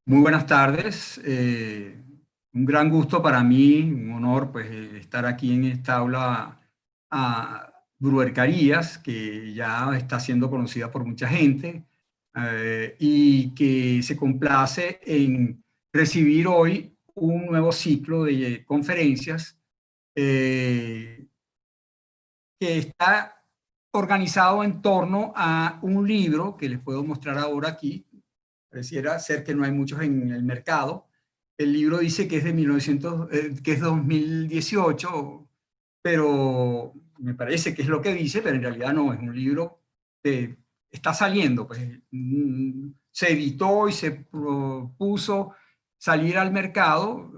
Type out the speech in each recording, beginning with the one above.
Muy buenas tardes. Un gran gusto para mí, un honor pues estar aquí en esta aula Bruer Carías, que ya está siendo conocida por mucha gente y que se complace en recibir hoy un nuevo ciclo de conferencias eh, que está organizado en torno a un libro que les puedo mostrar ahora aquí. Pareciera ser que no hay muchos en el mercado. El libro dice que es de 1900, que es 2018, pero me parece que es lo que dice, pero en realidad no, es un libro que está saliendo, pues se editó y se propuso salir al mercado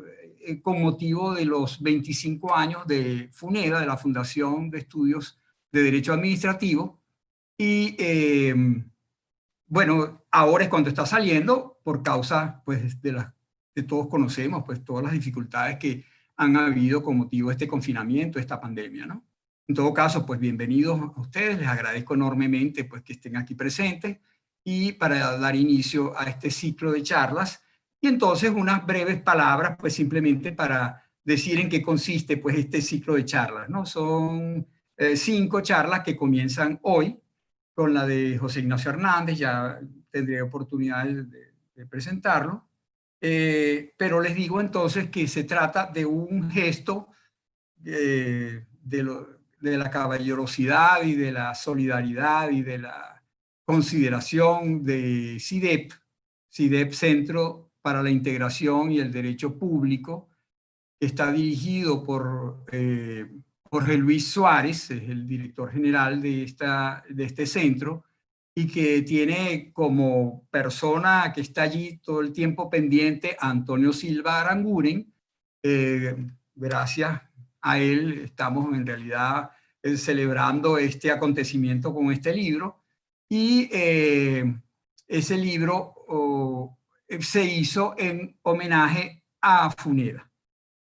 con motivo de los 25 años de FUNEDA, de la Fundación de Estudios de Derecho Administrativo, y bueno, ahora es cuando está saliendo por causa pues, de las que todos conocemos, pues todas las dificultades que han habido con motivo de este confinamiento, esta pandemia, ¿no? En todo caso, pues bienvenidos a ustedes, les agradezco enormemente pues que estén aquí presentes y para dar inicio a este ciclo de charlas. Y entonces unas breves palabras pues simplemente para decir en qué consiste pues este ciclo de charlas, ¿no? Son 5 charlas que comienzan hoy con la de José Ignacio Hernández, ya tendré oportunidad de presentarlo. Pero les digo entonces que se trata de un gesto de la caballerosidad y de la solidaridad y de la consideración de CIDEP, CIDEP Centro para la Integración y el Derecho Público, que está dirigido por Jorge Luis Suárez, es el director general de este centro, y que tiene como persona que está allí todo el tiempo pendiente a Antonio Silva Aranguren. Gracias a él estamos en realidad celebrando este acontecimiento con este libro, y ese libro se hizo en homenaje a Funeda.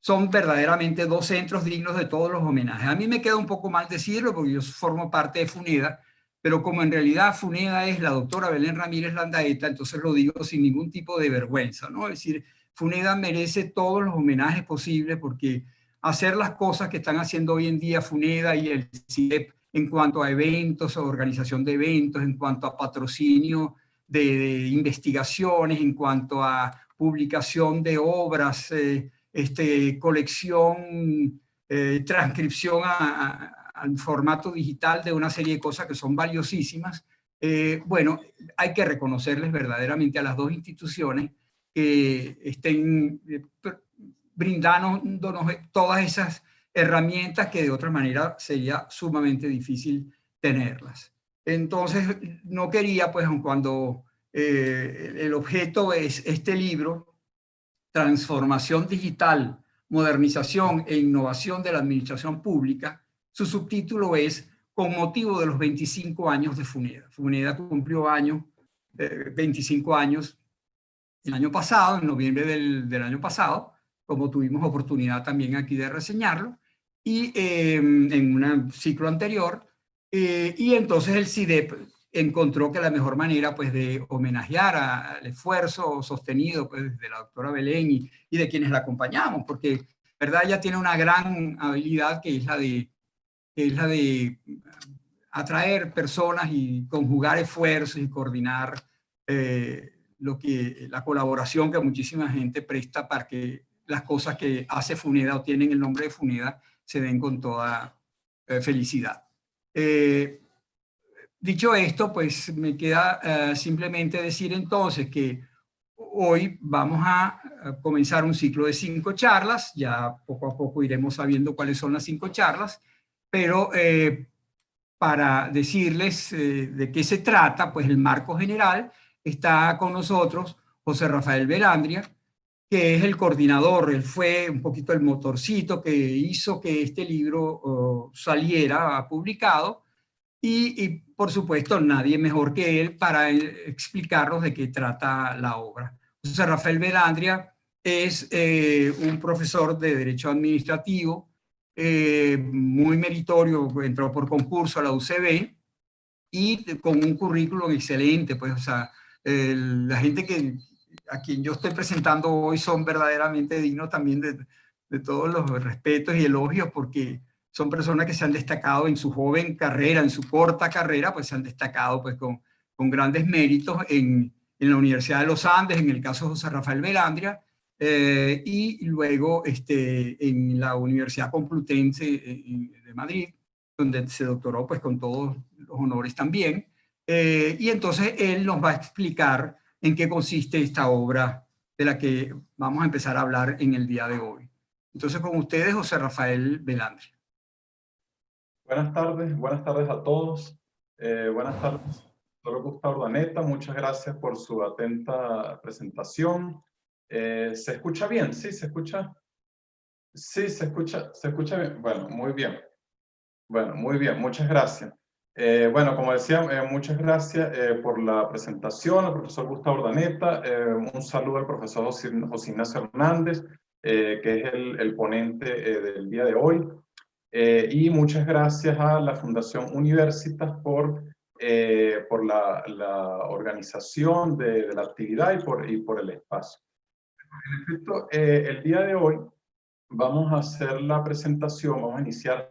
Son verdaderamente dos centros dignos de todos los homenajes. A mí me queda un poco mal decirlo porque yo formo parte de FUNEDA, pero como en realidad FUNEDA es la doctora Belén Ramírez Landaeta, entonces lo digo sin ningún tipo de vergüenza, ¿no? Es decir, FUNEDA merece todos los homenajes posibles porque hacer las cosas que están haciendo hoy en día FUNEDA y el CIEP en cuanto a eventos, a organización de eventos, en cuanto a patrocinio de investigaciones, en cuanto a publicación de obras, colección, transcripción al formato digital de una serie de cosas que son valiosísimas. Bueno, hay que reconocerles verdaderamente a las dos instituciones que estén brindándonos todas esas herramientas que de otra manera sería sumamente difícil tenerlas. Entonces, no quería, pues, cuando el objeto es este libro, Transformación Digital, Modernización e Innovación de la Administración Pública, su subtítulo es Con motivo de los 25 años de FUNEDA. FUNEDA cumplió 25 años el año pasado, en noviembre del año pasado, como tuvimos oportunidad también aquí de reseñarlo, y en un ciclo anterior, y entonces el CIDEP encontró que la mejor manera pues, de homenajear al esfuerzo sostenido pues, de la doctora Belén y de quienes la acompañamos, porque verdad ella tiene una gran habilidad que es la de atraer personas y conjugar esfuerzos y coordinar la colaboración que muchísima gente presta para que las cosas que hace FUNEDA o tienen el nombre de FUNEDA se den con toda felicidad. Dicho esto, pues me queda simplemente decir entonces que hoy vamos a comenzar un ciclo de 5 charlas, ya poco a poco iremos sabiendo cuáles son las 5 charlas, pero para decirles de qué se trata, pues el marco general, está con nosotros José Rafael Belandria, que es el coordinador, él fue un poquito el motorcito que hizo que este libro saliera publicado, y por supuesto nadie mejor que él para explicarnos de qué trata la obra. José Rafael Belandria es un profesor de Derecho Administrativo, muy meritorio, entró por concurso a la UCB y con un currículum excelente, pues, o sea, la gente que a quien yo estoy presentando hoy son verdaderamente dignos también de todos los respetos y elogios, porque son personas que se han destacado en su joven carrera, en su corta carrera, pues se han destacado pues con grandes méritos en la Universidad de los Andes, en el caso de José Rafael Belandria, y luego en la Universidad Complutense de Madrid, donde se doctoró pues con todos los honores también. Y entonces él nos va a explicar en qué consiste esta obra de la que vamos a empezar a hablar en el día de hoy. Entonces con ustedes, José Rafael Belandria. Buenas tardes a todos. Buenas tardes, doctor Gustavo Urdaneta. Muchas gracias por su atenta presentación. ¿Se escucha bien? ¿Sí? ¿Se escucha? Sí, se escucha bien. Bueno, muy bien. Bueno, muy bien. Muchas gracias. Bueno, como decía, muchas gracias por la presentación al profesor Gustavo Urdaneta. Un saludo al profesor José Ignacio Hernández, que es el ponente del día de hoy. Y muchas gracias a la Fundación Universitas por la organización de la actividad y por el espacio. En efecto, el día de hoy vamos a hacer la presentación, vamos a iniciar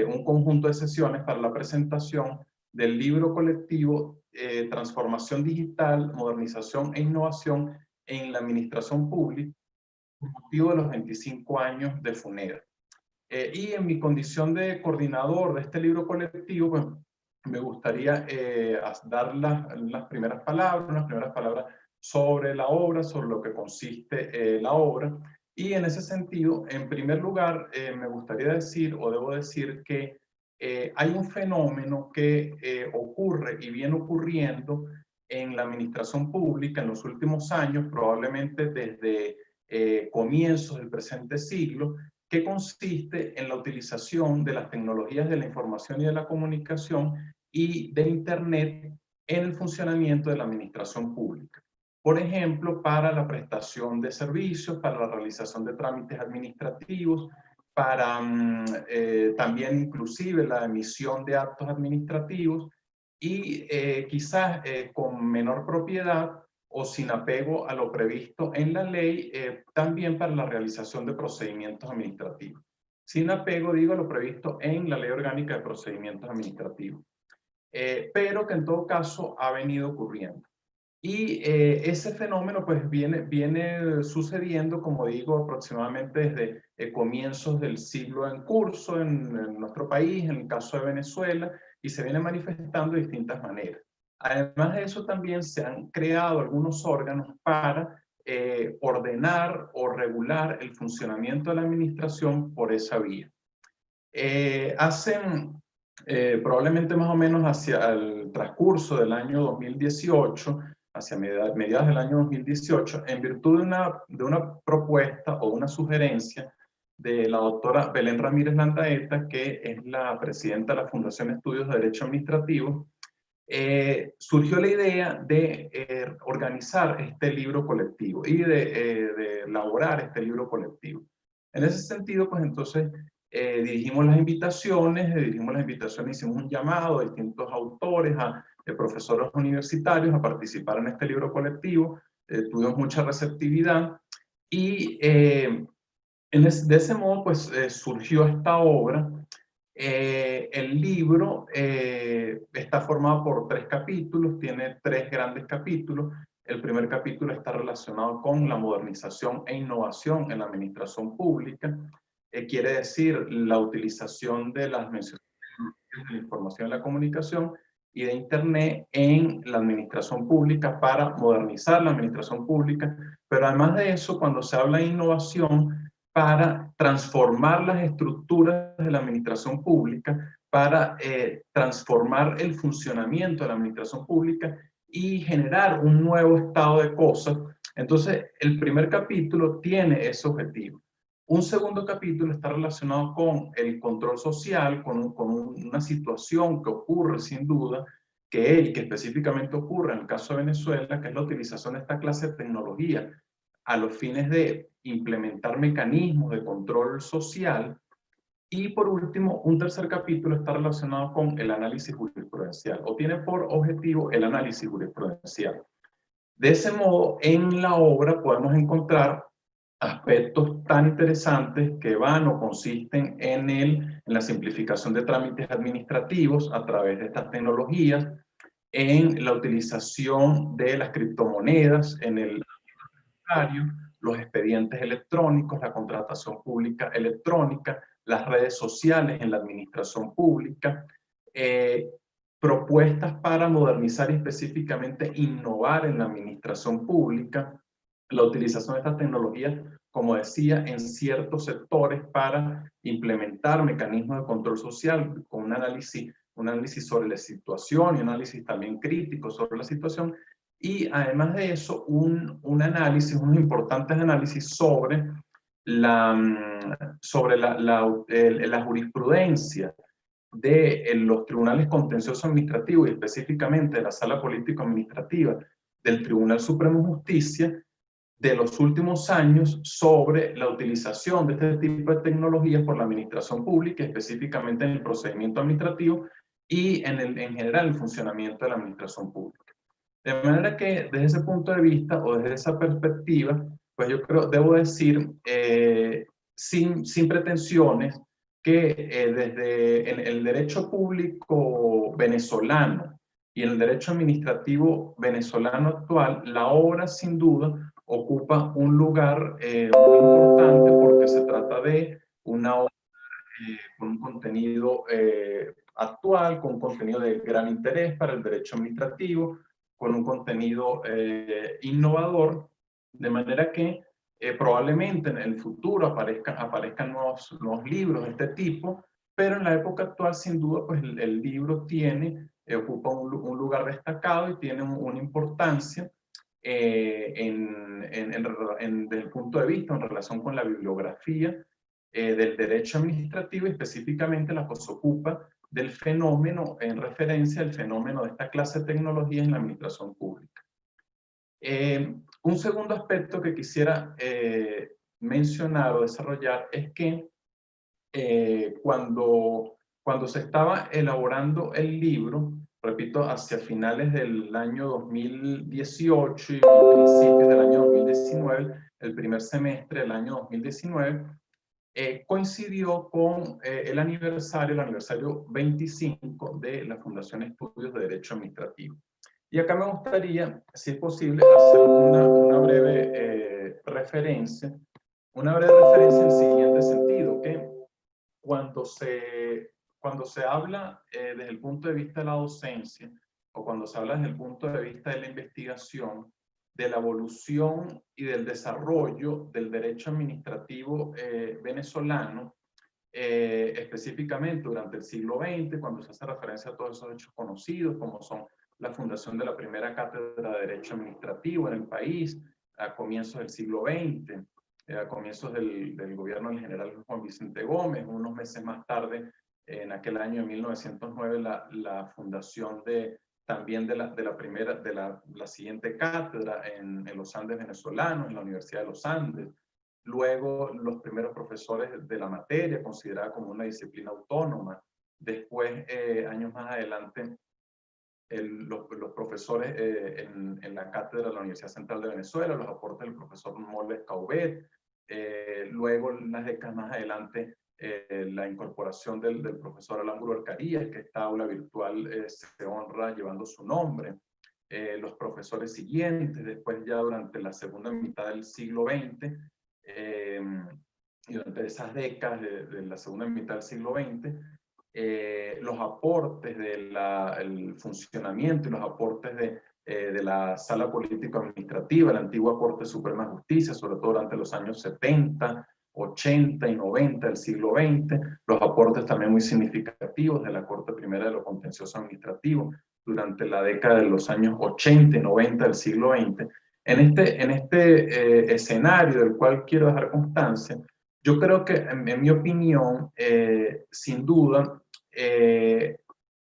un conjunto de sesiones para la presentación del libro colectivo Transformación Digital, Modernización e Innovación en la Administración Pública, con motivo de los 25 años de FUNEDA. Y en mi condición de coordinador de este libro colectivo, pues, me gustaría dar las primeras palabras sobre la obra, sobre lo que consiste la obra. Y en ese sentido, en primer lugar, me gustaría decir, o debo decir, que hay un fenómeno que ocurre y viene ocurriendo en la administración pública en los últimos años, probablemente desde comienzos del presente siglo, que consiste en la utilización de las tecnologías de la información y de la comunicación y de Internet en el funcionamiento de la administración pública. Por ejemplo, para la prestación de servicios, para la realización de trámites administrativos, para también inclusive la emisión de actos administrativos y quizás con menor propiedad o sin apego a lo previsto en la ley, también para la realización de procedimientos administrativos. Sin apego, digo, a lo previsto en la Ley Orgánica de Procedimientos Administrativos. Pero que en todo caso ha venido ocurriendo. Y ese fenómeno pues viene sucediendo, como digo, aproximadamente desde comienzos del siglo en curso en nuestro país, en el caso de Venezuela, y se viene manifestando de distintas maneras. Además de eso, también se han creado algunos órganos para ordenar o regular el funcionamiento de la administración por esa vía. Probablemente más o menos hacia el transcurso del año 2018, hacia mediados del año 2018, en virtud de una propuesta o una sugerencia de la doctora Belén Ramírez Landaeta, que es la presidenta de la Fundación Estudios de Derecho Administrativo, surgió la idea de organizar este libro colectivo y de elaborar este libro colectivo. En ese sentido, pues entonces dirigimos las invitaciones, hicimos un llamado a distintos autores, a profesores universitarios a participar en este libro colectivo, tuvimos mucha receptividad y de ese modo pues surgió esta obra. El libro está formado por 3 capítulos, tiene 3 grandes capítulos. El primer capítulo está relacionado con la modernización e innovación en la administración pública. Quiere decir la utilización de las mencionadas de la información y la comunicación y de Internet en la administración pública para modernizar la administración pública. Pero además de eso, cuando se habla de innovación, para transformar las estructuras de la administración pública, para transformar el funcionamiento de la administración pública y generar un nuevo estado de cosas. Entonces, el primer capítulo tiene ese objetivo. Un segundo capítulo está relacionado con el control social, con una situación que ocurre sin duda, que específicamente ocurre en el caso de Venezuela, que es la utilización de esta clase de tecnología a los fines de implementar mecanismos de control social. Y por último, un tercer capítulo está relacionado con el análisis jurisprudencial, o tiene por objetivo el análisis jurisprudencial. De ese modo, en la obra podemos encontrar aspectos tan interesantes que van o consisten en la simplificación de trámites administrativos a través de estas tecnologías, en la utilización de las criptomonedas en el bancario, los expedientes electrónicos, la contratación pública electrónica, las redes sociales en la administración pública, propuestas para modernizar y específicamente innovar en la administración pública, la utilización de estas tecnologías, como decía, en ciertos sectores para implementar mecanismos de control social con un análisis sobre la situación y un análisis también crítico sobre la situación, y además de eso, un análisis, unos importantes análisis sobre la jurisprudencia de los tribunales contenciosos administrativos y específicamente de la Sala Político-Administrativa del Tribunal Supremo de Justicia de los últimos años sobre la utilización de este tipo de tecnologías por la administración pública, específicamente en el procedimiento administrativo y en general el funcionamiento de la administración pública. De manera que desde ese punto de vista o desde esa perspectiva, pues yo creo, debo decir, sin pretensiones, que desde el derecho público venezolano y en el derecho administrativo venezolano actual, la obra sin duda ocupa un lugar muy importante porque se trata de una obra con un contenido actual, con un contenido de gran interés para el derecho administrativo, con un contenido innovador, de manera que probablemente en el futuro aparezcan nuevos libros de este tipo, pero en la época actual, sin duda, pues el libro ocupa un lugar destacado y tiene una importancia desde el punto de vista en relación con la bibliografía del derecho administrativo, y específicamente la que se ocupa del fenómeno, en referencia al fenómeno de esta clase de tecnología en la administración pública. Un segundo aspecto que quisiera mencionar o desarrollar es que cuando se estaba elaborando el libro, repito, hacia finales del año 2018 y principios del año 2019, el primer semestre del año 2019, coincidió con el aniversario 25 de la Fundación Estudios de Derecho Administrativo. Y acá me gustaría, si es posible, hacer una breve referencia en el siguiente sentido, que cuando se habla desde el punto de vista de la docencia, o cuando se habla desde el punto de vista de la investigación, de la evolución y del desarrollo del derecho administrativo venezolano, específicamente durante el siglo XX, cuando se hace referencia a todos esos hechos conocidos, como son la fundación de la primera cátedra de Derecho Administrativo en el país, a comienzos del siglo XX, a comienzos del gobierno del general Juan Vicente Gómez, unos meses más tarde, en aquel año de 1909, la fundación también de la siguiente cátedra en los Andes venezolanos, en la Universidad de los Andes. Luego, los primeros profesores de la materia, considerada como una disciplina autónoma. Después, años más adelante, los profesores en la cátedra de la Universidad Central de Venezuela, los aportes del profesor Moles Caubet. Luego, unas décadas más adelante, la incorporación del profesor Alan Bruer-Carías, que esta aula virtual se honra llevando su nombre. Los profesores siguientes, después ya durante la segunda mitad del siglo XX, y durante esas décadas de la segunda mitad del siglo XX, los aportes del funcionamiento y los aportes de la Sala Político-Administrativa, la antigua Corte Suprema de Justicia, sobre todo durante los años 70, 80 y 90 del siglo XX, los aportes también muy significativos de la Corte Primera de lo Contencioso Administrativo durante la década de los años 80 y 90 del siglo XX. En este escenario del cual quiero dejar constancia, yo creo que, en mi opinión, sin duda,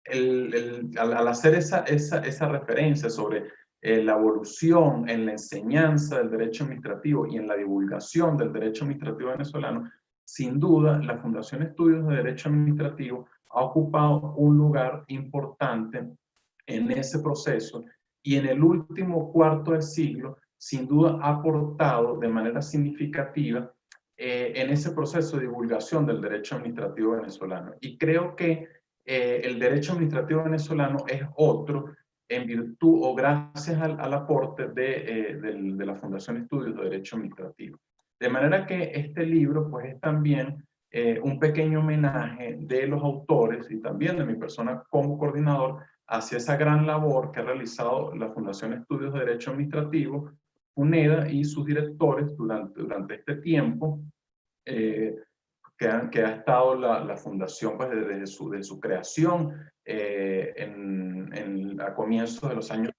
al hacer esa referencia sobre la evolución en la enseñanza del derecho administrativo y en la divulgación del derecho administrativo venezolano, sin duda la Fundación Estudios de Derecho Administrativo ha ocupado un lugar importante en ese proceso y en el último cuarto de siglo, sin duda ha aportado de manera significativa en ese proceso de divulgación del derecho administrativo venezolano. Y creo que el derecho administrativo venezolano es otro en virtud o gracias al aporte de la Fundación Estudios de Derecho Administrativo. De manera que este libro pues es también un pequeño homenaje de los autores y también de mi persona como coordinador hacia esa gran labor que ha realizado la Fundación Estudios de Derecho Administrativo, FUNEDA, y sus directores durante este tiempo que ha estado la fundación pues, desde su creación a comienzos de los años.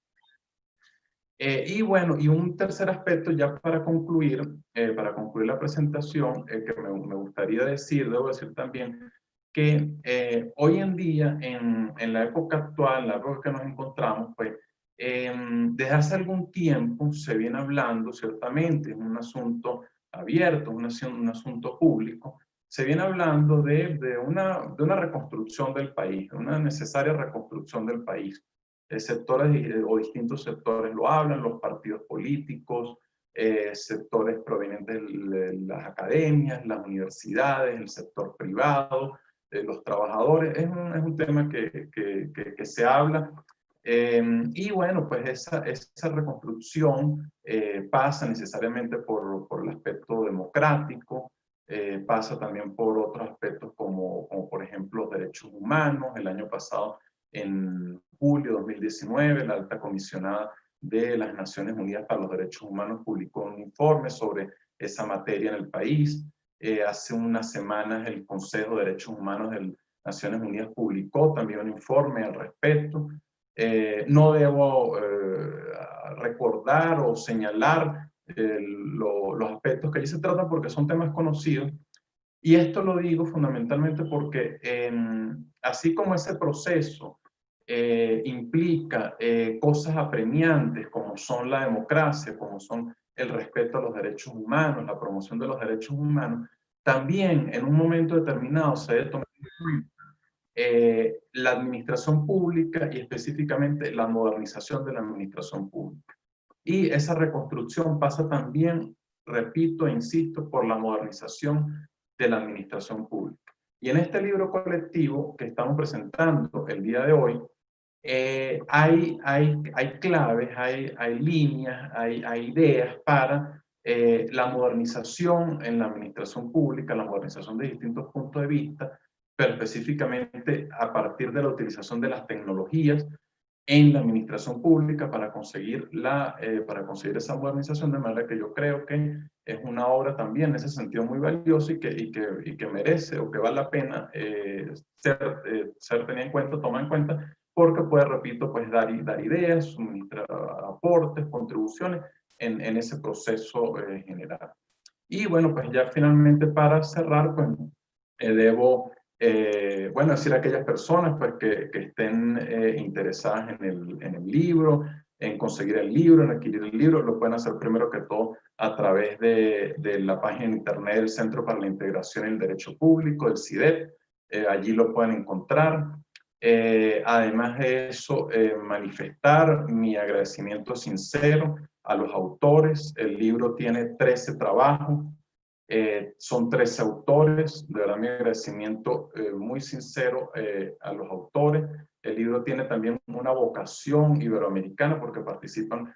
Y bueno, y un tercer aspecto ya para concluir la presentación, que me gustaría decir, debo decir también, que hoy en día, en la época actual, en la época que nos encontramos, pues, desde hace algún tiempo se viene hablando, ciertamente, es un asunto abierto, un asunto público, se viene hablando de una reconstrucción del país, de una necesaria reconstrucción del país. Sectores o distintos sectores lo hablan, los partidos políticos, sectores provenientes de las academias, las universidades, el sector privado, los trabajadores. Es un tema que se habla. Y bueno, pues esa reconstrucción pasa necesariamente por el aspecto democrático, pasa también por otros aspectos como por ejemplo los derechos humanos. El año pasado, en julio de 2019, la alta comisionada de las Naciones Unidas para los Derechos Humanos publicó un informe sobre esa materia en el país. Hace unas semanas el Consejo de Derechos Humanos de las Naciones Unidas publicó también un informe al respecto. No debo recordar o señalar los aspectos que allí se tratan porque son temas conocidos. Y esto lo digo fundamentalmente porque así como ese proceso implica cosas apremiantes como son la democracia, como son el respeto a los derechos humanos, la promoción de los derechos humanos, también en un momento determinado se debe tomar en cuenta la administración pública y específicamente la modernización de la administración pública. Y esa reconstrucción pasa también, repito e insisto, por la modernización de la administración pública. Y en este libro colectivo que estamos presentando el día de hoy, hay claves, hay líneas, hay ideas para la modernización en la administración pública, la modernización de distintos puntos de vista, pero específicamente a partir de la utilización de las tecnologías en la administración pública para conseguir esa modernización, de manera que yo creo que es una obra también en ese sentido muy valiosa y que merece o que vale la pena ser tenida en cuenta, tomada en cuenta, porque puede, repito, pues dar ideas, suministrar aportes, contribuciones en ese proceso general. Y bueno, pues ya finalmente para cerrar, pues debo bueno, decir a aquellas personas pues, que estén interesadas en el libro, en conseguir el libro, en adquirir el libro, lo pueden hacer primero que todo a través de la página de internet del Centro para la Integración y el Derecho Público, del CIDEP. Allí lo pueden encontrar. Además de eso, manifestar mi agradecimiento sincero a los autores. El libro tiene 13 trabajos. Son 13 autores, de verdad mi agradecimiento muy sincero a los autores. El libro tiene también una vocación iberoamericana porque participan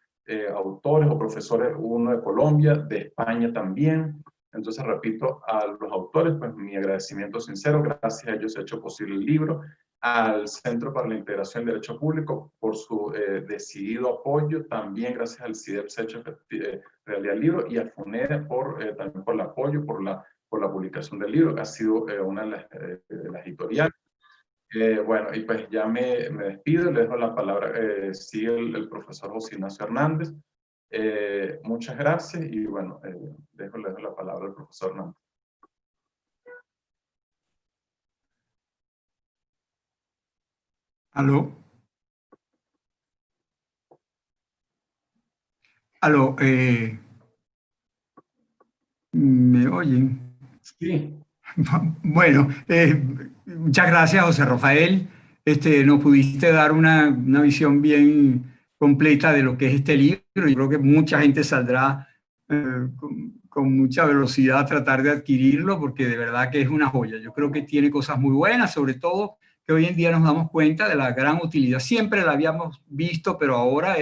autores o profesores, uno de Colombia, de España también. Entonces, repito, a los autores, pues mi agradecimiento sincero, gracias a ellos se ha hecho posible el libro, al Centro para la Integración del Derecho Público por su decidido apoyo, también gracias al CIDEP se ha hecho realidad el libro, y a FUNEDA también por el apoyo, por la publicación del libro, que ha sido una de las editoriales. Bueno, y pues ya me despido, le dejo la palabra, sigue el profesor José Ignacio Hernández. Muchas gracias y bueno, le dejo la palabra al profesor Hernández. ¿Aló? ¿Aló? ¿Me oyen? Sí. Bueno, muchas gracias, José Rafael. Nos pudiste dar una visión bien completa de lo que es este libro. Yo creo que mucha gente saldrá con mucha velocidad a tratar de adquirirlo, porque de verdad que es una joya. Yo creo que tiene cosas muy buenas, sobre todo que hoy en día nos damos cuenta de la gran utilidad. Siempre la habíamos visto, pero ahora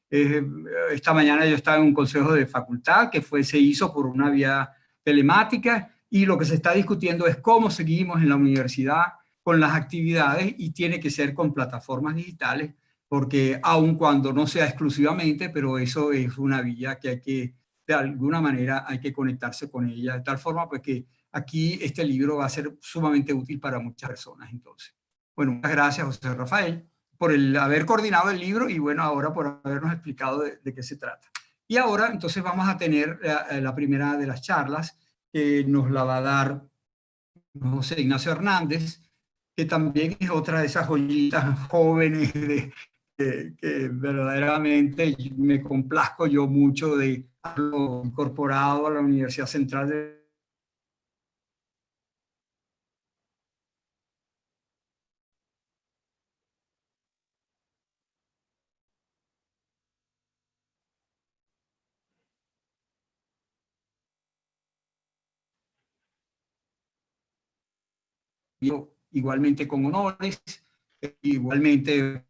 esta mañana yo estaba en un consejo de facultad que se hizo por una vía telemática, y lo que se está discutiendo es cómo seguimos en la universidad con las actividades, y tiene que ser con plataformas digitales, porque aun cuando no sea exclusivamente, pero eso es una vía que hay que, de alguna manera, hay que conectarse con ella, de tal forma pues que aquí este libro va a ser sumamente útil para muchas personas. Entonces, bueno, muchas gracias, José Rafael, por haber coordinado el libro, y bueno, ahora por habernos explicado de qué se trata. Y ahora entonces vamos a tener la primera de las charlas, que nos la va a dar José Ignacio Hernández, que también es otra de esas joyitas jóvenes que verdaderamente me complazco yo mucho de haberlo incorporado a la Universidad Central de igualmente con honores, igualmente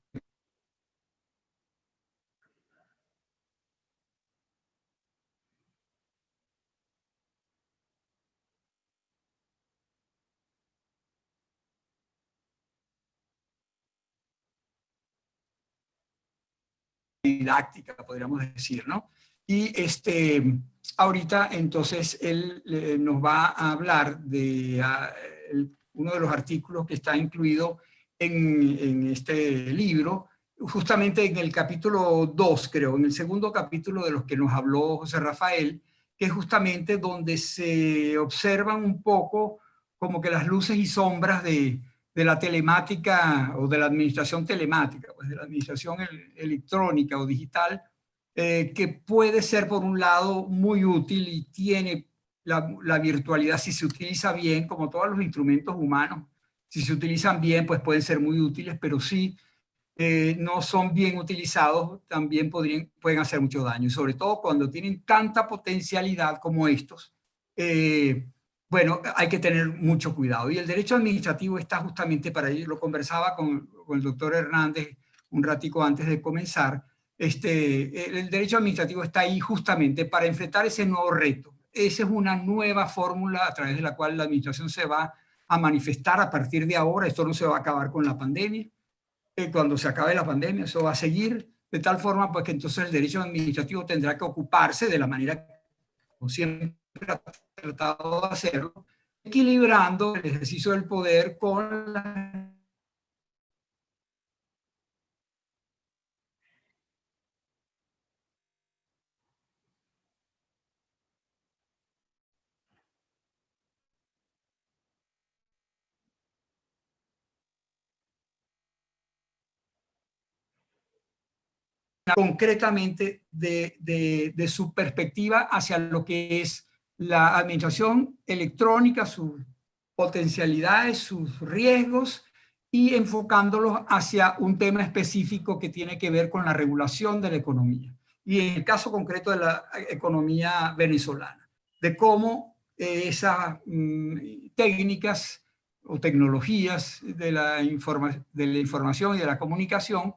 didáctica, podríamos decir, ¿no? Y ahorita entonces él nos va a hablar de uno de los artículos que está incluido en este libro, justamente en el capítulo 2, creo, en el segundo capítulo de los que nos habló José Rafael, que es justamente donde se observan un poco como que las luces y sombras de la telemática, o de la administración telemática, pues de la administración electrónica o digital, que puede ser por un lado muy útil, y tiene la virtualidad, si se utiliza bien, como todos los instrumentos humanos, si se utilizan bien, pues pueden ser muy útiles, pero si no son bien utilizados, también pueden hacer mucho daño, y sobre todo cuando tienen tanta potencialidad como estos. Bueno, hay que tener mucho cuidado. Y el derecho administrativo está justamente para ello. Lo conversaba con el doctor Hernández un ratico antes de comenzar. El derecho administrativo está ahí justamente para enfrentar ese nuevo reto. Esa es una nueva fórmula a través de la cual la administración se va a manifestar a partir de ahora. Esto no se va a acabar con la pandemia. Cuando se acabe la pandemia, eso va a seguir de tal forma pues que entonces el derecho administrativo tendrá que ocuparse de la manera como siempre ha tratado de hacerlo, equilibrando el ejercicio del poder con la... concretamente de su perspectiva hacia lo que es la administración electrónica, sus potencialidades, sus riesgos, y enfocándolos hacia un tema específico que tiene que ver con la regulación de la economía. Y en el caso concreto de la economía venezolana, de cómo esas técnicas o tecnologías de la información y de la comunicación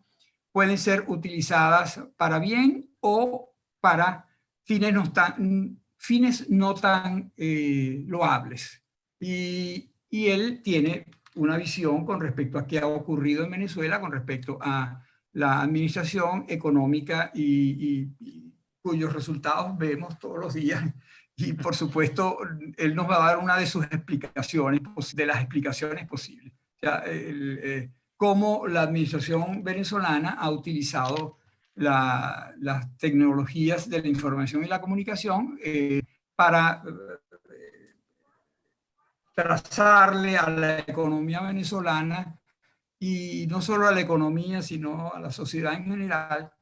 pueden ser utilizadas para bien o para fines no tan loables. Y él tiene una visión con respecto a qué ha ocurrido en Venezuela, con respecto a la administración económica, y cuyos resultados vemos todos los días. Y por supuesto, él nos va a dar una de sus explicaciones, de las explicaciones posibles. O sea, cómo la administración venezolana ha utilizado las tecnologías de la información y la comunicación para trazarle a la economía venezolana, y no solo a la economía, sino a la sociedad en general,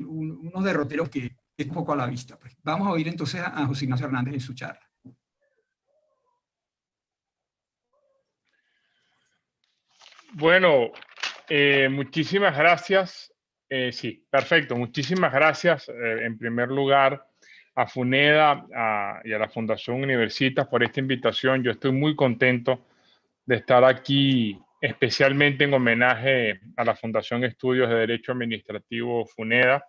unos derroteros que es un poco a la vista. Pues. Vamos a oír entonces a José Ignacio Hernández en su charla. Bueno, muchísimas gracias Sí, perfecto. Muchísimas gracias, en primer lugar, a FUNEDA y a la Fundación Universitas por esta invitación. Yo estoy muy contento de estar aquí, especialmente en homenaje a la Fundación Estudios de Derecho Administrativo FUNEDA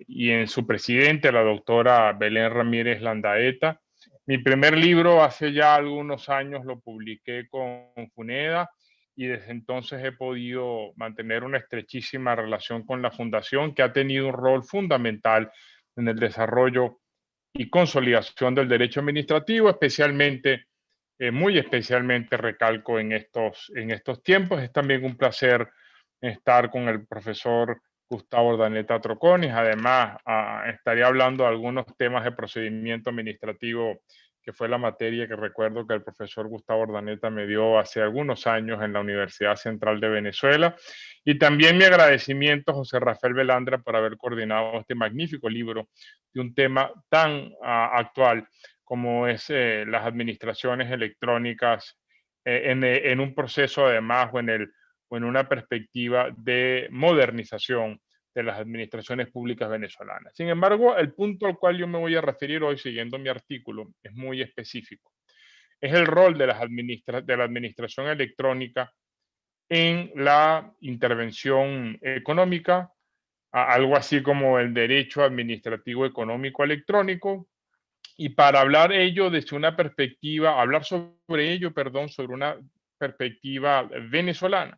y en su presidente, la doctora Belén Ramírez Landaeta. Mi primer libro hace ya algunos años lo publiqué con FUNEDA y desde entonces he podido mantener una estrechísima relación con la fundación, que ha tenido un rol fundamental en el desarrollo y consolidación del derecho administrativo, especialmente, muy especialmente recalco en estos tiempos. Es también un placer estar con el profesor Gustavo Urdaneta Troconis. Además, estaría hablando de algunos temas de procedimiento administrativo, que fue la materia que recuerdo que el profesor Gustavo Urdaneta me dio hace algunos años en la Universidad Central de Venezuela. Y también mi agradecimiento a José Rafael Velandra por haber coordinado este magnífico libro de un tema tan actual como es las administraciones electrónicas en un proceso además o en una perspectiva de modernización de las administraciones públicas venezolanas. Sin embargo, el punto al cual yo me voy a referir hoy, siguiendo mi artículo, es muy específico. Es el rol de la administración electrónica en la intervención económica, algo así como el derecho administrativo económico electrónico. Y para hablar sobre ello, perdón, sobre una perspectiva venezolana,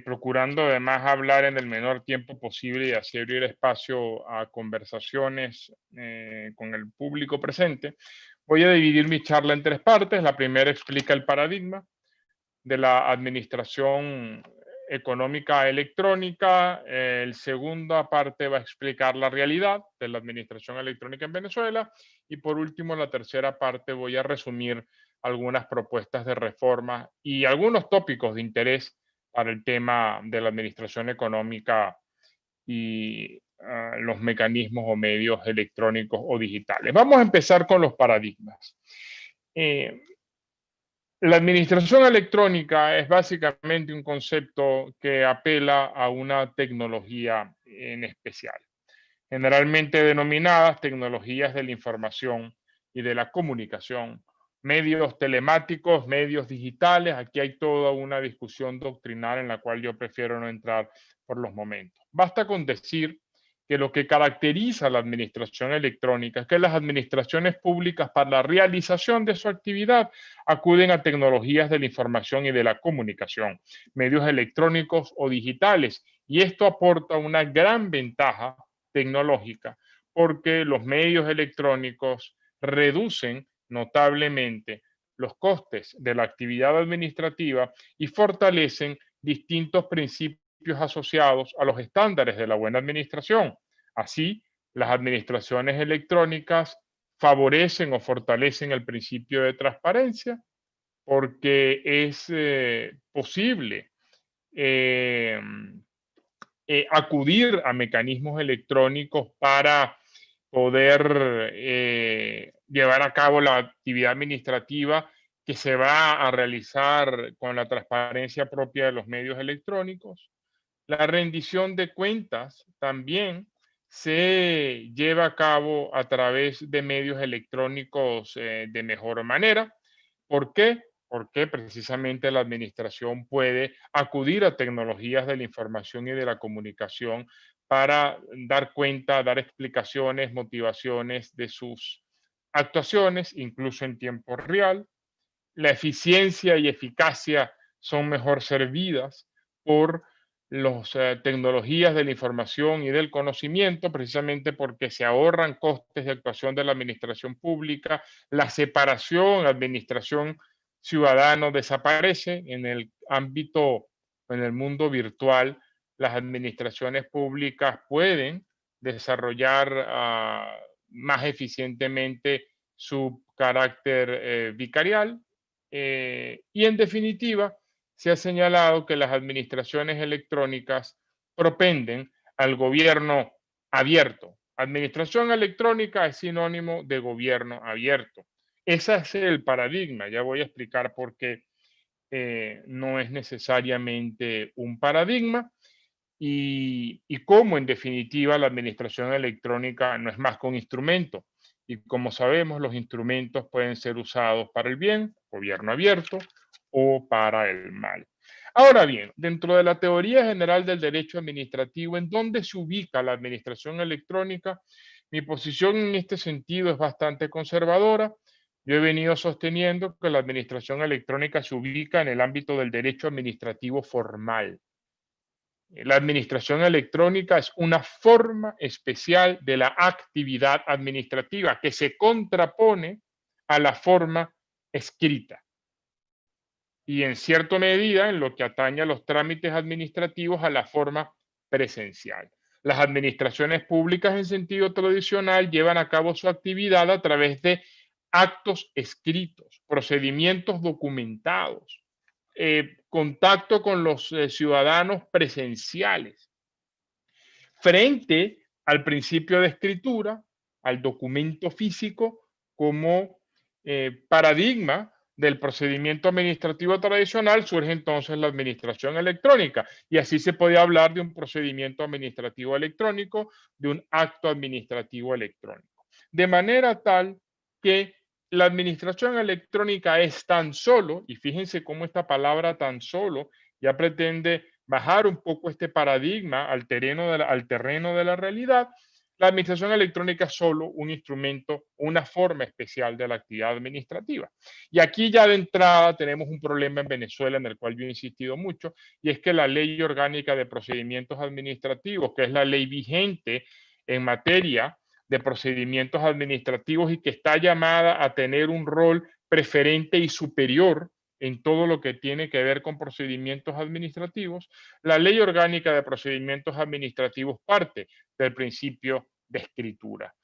procurando además hablar en el menor tiempo posible y así abrir espacio a conversaciones con el público presente, voy a dividir mi charla en tres partes. La primera explica el paradigma de la administración económica electrónica. El segundo parte va a explicar la realidad de la administración electrónica en Venezuela. Y por último, la tercera parte voy a resumir algunas propuestas de reforma y algunos tópicos de interés para el tema de la administración económica y los mecanismos o medios electrónicos o digitales. Vamos a empezar con los paradigmas. La administración electrónica es básicamente un concepto que apela a una tecnología en especial, generalmente denominadas tecnologías de la información y de la comunicación, medios telemáticos, medios digitales. Aquí hay toda una discusión doctrinal en la cual yo prefiero no entrar por los momentos. Basta con decir que lo que caracteriza a la administración electrónica es que las administraciones públicas, para la realización de su actividad, acuden a tecnologías de la información y de la comunicación, medios electrónicos o digitales, y esto aporta una gran ventaja tecnológica, porque los medios electrónicos reducen notablemente los costes de la actividad administrativa y fortalecen distintos principios asociados a los estándares de la buena administración. Así, las administraciones electrónicas favorecen o fortalecen el principio de transparencia, porque es posible eh, acudir a mecanismos electrónicos para poder llevar a cabo la actividad administrativa que se va a realizar con la transparencia propia de los medios electrónicos. La rendición de cuentas también se lleva a cabo a través de medios electrónicos de mejor manera. ¿Por qué? Porque precisamente la administración puede acudir a tecnologías de la información y de la comunicación para dar cuenta, dar explicaciones, motivaciones de sus actuaciones, incluso en tiempo real. La eficiencia y eficacia son mejor servidas por las tecnologías de la información y del conocimiento, precisamente porque se ahorran costes de actuación de la administración pública. La separación administración ciudadano desaparece en el ámbito, en el mundo virtual. Las administraciones públicas pueden desarrollar más eficientemente su carácter vicarial. Y en definitiva, se ha señalado que las administraciones electrónicas propenden al gobierno abierto. Administración electrónica es sinónimo de gobierno abierto. Ese es el paradigma. Ya voy a explicar por qué no es necesariamente un paradigma. y cómo, en definitiva, la administración electrónica no es más que un instrumento. Y como sabemos, los instrumentos pueden ser usados para el bien, gobierno abierto, o para el mal. Ahora bien, dentro de la teoría general del derecho administrativo, ¿en dónde se ubica la administración electrónica? Mi posición en este sentido es bastante conservadora. Yo he venido sosteniendo que la administración electrónica se ubica en el ámbito del derecho administrativo formal. La administración electrónica es una forma especial de la actividad administrativa que se contrapone a la forma escrita y en cierta medida en lo que atañe a los trámites administrativos a la forma presencial. Las administraciones públicas en sentido tradicional llevan a cabo su actividad a través de actos escritos, procedimientos documentados, contacto con los ciudadanos presenciales, frente al principio de escritura, al documento físico como paradigma del procedimiento administrativo tradicional, surge entonces la administración electrónica y así se puede hablar de un procedimiento administrativo electrónico, de un acto administrativo electrónico. De manera tal que la administración electrónica es tan solo, y fíjense cómo esta palabra tan solo ya pretende bajar un poco este paradigma al terreno de la realidad. La administración electrónica es solo un instrumento, una forma especial de la actividad administrativa. Y aquí ya de entrada tenemos un problema en Venezuela en el cual yo he insistido mucho, y es que la Ley Orgánica de Procedimientos Administrativos, que es la ley vigente en materia de procedimientos administrativos y que está llamada a tener un rol preferente y superior en todo lo que tiene que ver con procedimientos administrativos, la Ley Orgánica de Procedimientos Administrativos parte del principio de escritura.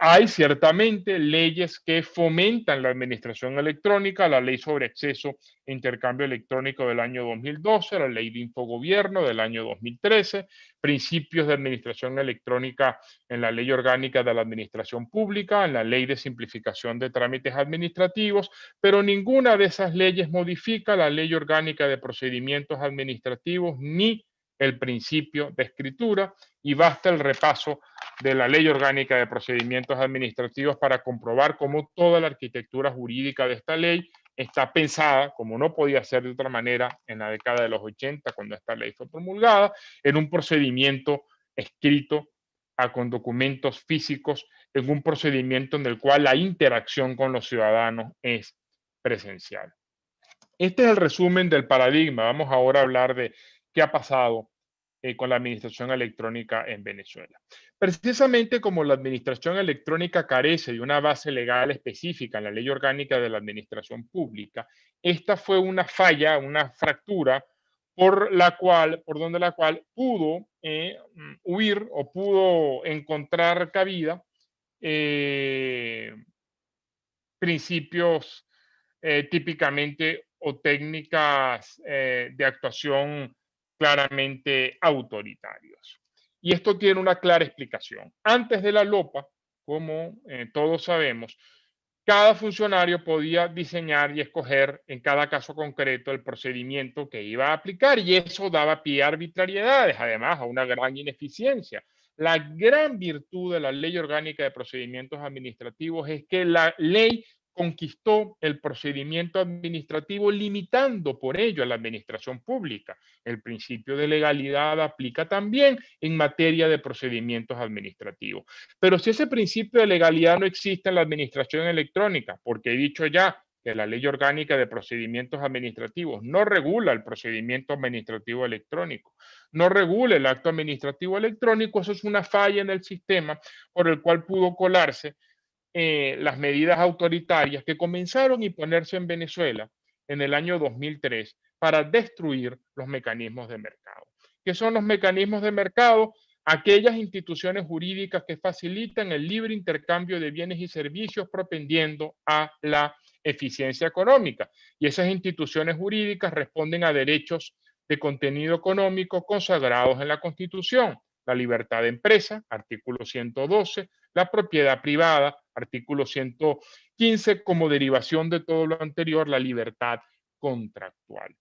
Hay ciertamente leyes que fomentan la administración electrónica, la ley sobre acceso e intercambio electrónico del año 2012, la ley de infogobierno del año 2013, principios de administración electrónica en la ley orgánica de la administración pública, en la ley de simplificación de trámites administrativos, pero ninguna de esas leyes modifica la ley orgánica de procedimientos administrativos ni el principio de escritura, y basta el repaso de la Ley Orgánica de Procedimientos Administrativos para comprobar cómo toda la arquitectura jurídica de esta ley está pensada, como no podía ser de otra manera en la década de los 80, cuando esta ley fue promulgada, en un procedimiento escrito con documentos físicos, en un procedimiento en el cual la interacción con los ciudadanos es presencial. Este es el resumen del paradigma. Vamos ahora a hablar de qué ha pasado con la administración electrónica en Venezuela. Precisamente como la administración electrónica carece de una base legal específica en la Ley Orgánica de la Administración Pública, esta fue una falla, una fractura por donde la cual pudo huir o pudo encontrar cabida principios típicamente o técnicas de actuación claramente autoritarios. Y esto tiene una clara explicación. Antes de la LOPA, como todos sabemos, cada funcionario podía diseñar y escoger en cada caso concreto el procedimiento que iba a aplicar y eso daba pie a arbitrariedades, además a una gran ineficiencia. La gran virtud de la Ley Orgánica de Procedimientos Administrativos es que la ley conquistó el procedimiento administrativo limitando por ello a la administración pública. El principio de legalidad aplica también en materia de procedimientos administrativos. Pero si ese principio de legalidad no existe en la administración electrónica, porque he dicho ya que la Ley Orgánica de Procedimientos Administrativos no regula el procedimiento administrativo electrónico, no regula el acto administrativo electrónico, eso es una falla en el sistema por el cual pudo colarse las medidas autoritarias que comenzaron a imponerse en Venezuela en el año 2003 para destruir los mecanismos de mercado. ¿Qué son los mecanismos de mercado? Aquellas instituciones jurídicas que facilitan el libre intercambio de bienes y servicios propendiendo a la eficiencia económica. Y esas instituciones jurídicas responden a derechos de contenido económico consagrados en la Constitución. La libertad de empresa, artículo 112, la propiedad privada, artículo 115, como derivación de todo lo anterior, la libertad contractual.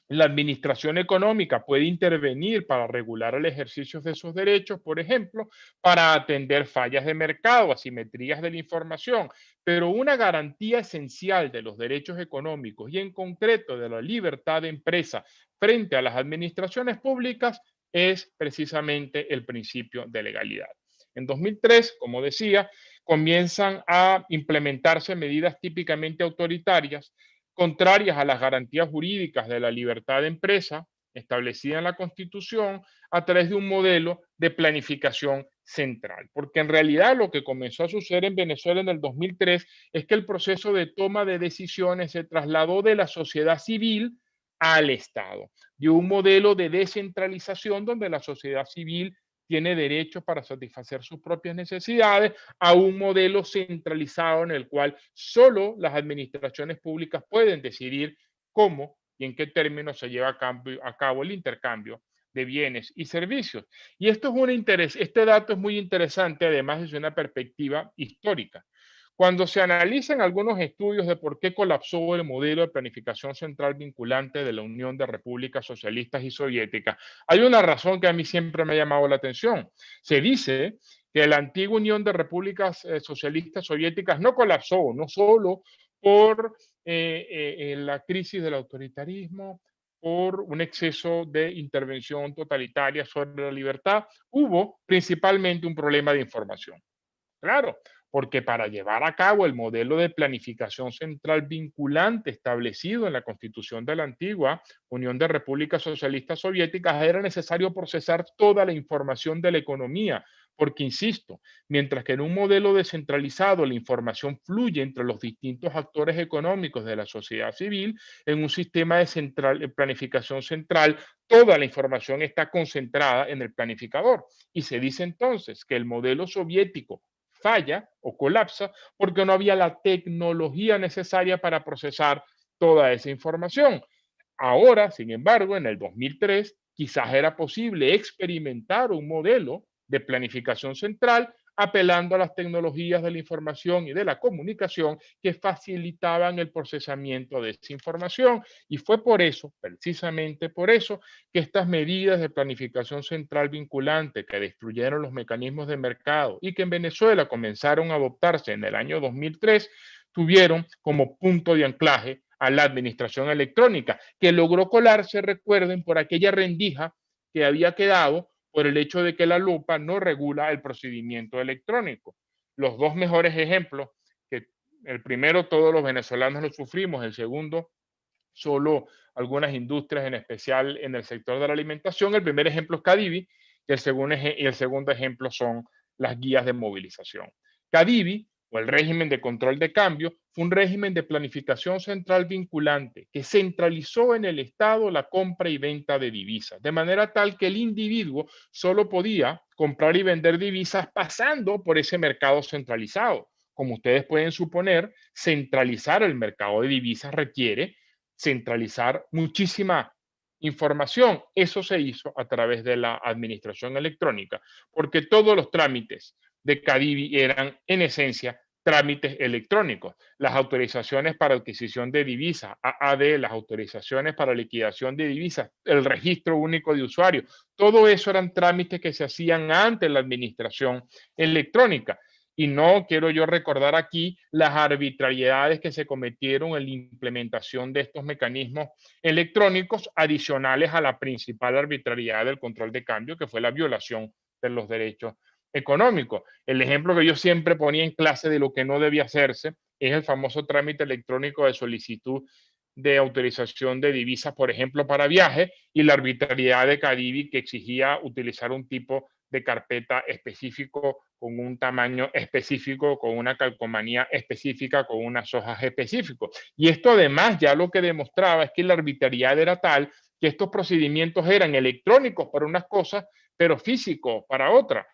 La administración económica puede intervenir para regular el ejercicio de esos derechos, por ejemplo, para atender fallas de mercado, asimetrías de la información, pero una garantía esencial de los derechos económicos y en concreto de la libertad de empresa frente a las administraciones públicas es precisamente el principio de legalidad. En 2003, como decía, comienzan a implementarse medidas típicamente autoritarias contrarias a las garantías jurídicas de la libertad de empresa establecida en la Constitución a través de un modelo de planificación central. Porque en realidad lo que comenzó a suceder en Venezuela en el 2003 es que el proceso de toma de decisiones se trasladó de la sociedad civil al Estado, de un modelo de descentralización donde la sociedad civil tiene derechos para satisfacer sus propias necesidades, a un modelo centralizado en el cual solo las administraciones públicas pueden decidir cómo y en qué términos se lleva a cabo el intercambio de bienes y servicios. Y esto es este dato es muy interesante, además desde una perspectiva histórica. Cuando se analizan algunos estudios de por qué colapsó el modelo de planificación central vinculante de la Unión de Repúblicas Socialistas y Soviéticas, hay una razón que a mí siempre me ha llamado la atención. Se dice que la antigua Unión de Repúblicas Socialistas Soviéticas no colapsó, no solo por la crisis del autoritarismo, por un exceso de intervención totalitaria sobre la libertad, hubo principalmente un problema de información. Claro, porque para llevar a cabo el modelo de planificación central vinculante establecido en la Constitución de la antigua Unión de Repúblicas Socialistas Soviéticas era necesario procesar toda la información de la economía, porque, insisto, mientras que en un modelo descentralizado la información fluye entre los distintos actores económicos de la sociedad civil, en un sistema de planificación central, toda la información está concentrada en el planificador. Y se dice entonces que el modelo soviético falla o colapsa porque no había la tecnología necesaria para procesar toda esa información. Ahora, sin embargo, en el 2003, quizás era posible experimentar un modelo de planificación central apelando a las tecnologías de la información y de la comunicación que facilitaban el procesamiento de esa información. Y fue por eso, precisamente por eso, que estas medidas de planificación central vinculante que destruyeron los mecanismos de mercado y que en Venezuela comenzaron a adoptarse en el año 2003, tuvieron como punto de anclaje a la administración electrónica, que logró colarse, recuerden, por aquella rendija que había quedado por el hecho de que la lupa no regula el procedimiento electrónico. Los dos mejores ejemplos, que el primero todos los venezolanos lo sufrimos, el segundo solo algunas industrias, en especial en el sector de la alimentación. El primer ejemplo es Cadivi y el segundo ejemplo son las guías de movilización. Cadivi, o el régimen de control de cambio, fue un régimen de planificación central vinculante que centralizó en el Estado la compra y venta de divisas, de manera tal que el individuo solo podía comprar y vender divisas pasando por ese mercado centralizado. Como ustedes pueden suponer, centralizar el mercado de divisas requiere centralizar muchísima información. Eso se hizo a través de la administración electrónica, porque todos los trámites de Cadivi eran, en esencia, trámites electrónicos. Las autorizaciones para adquisición de divisas, AAD, las autorizaciones para liquidación de divisas, el registro único de usuario, todo eso eran trámites que se hacían ante la administración electrónica. Y no quiero yo recordar aquí las arbitrariedades que se cometieron en la implementación de estos mecanismos electrónicos adicionales a la principal arbitrariedad del control de cambio, que fue la violación de los derechos económicos. El ejemplo que yo siempre ponía en clase de lo que no debía hacerse es el famoso trámite electrónico de solicitud de autorización de divisas, por ejemplo, para viaje, y la arbitrariedad de Cadivi que exigía utilizar un tipo de carpeta específico, con un tamaño específico, con una calcomanía específica, con unas hojas específicas. Y esto además ya lo que demostraba es que la arbitrariedad era tal que estos procedimientos eran electrónicos para unas cosas, pero físicos para otras.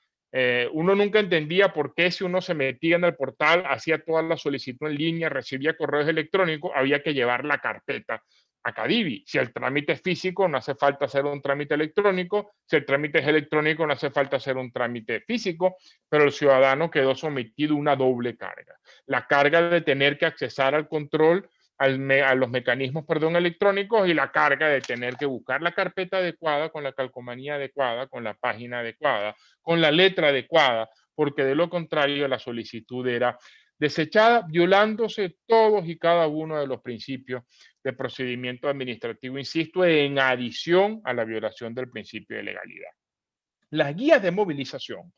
Uno nunca entendía por qué si uno se metía en el portal, hacía toda la solicitud en línea, recibía correos electrónicos, había que llevar la carpeta a Cadivi. Si el trámite es físico, no hace falta hacer un trámite electrónico. Si el trámite es electrónico, no hace falta hacer un trámite físico, pero el ciudadano quedó sometido a una doble carga. La carga de tener que accesar al control a los mecanismos, perdón, electrónicos y la carga de tener que buscar la carpeta adecuada, con la calcomanía adecuada, con la página adecuada, con la letra adecuada, porque de lo contrario la solicitud era desechada, violándose todos y cada uno de los principios de procedimiento administrativo, insisto, en adición a la violación del principio de legalidad. Las guías de movilización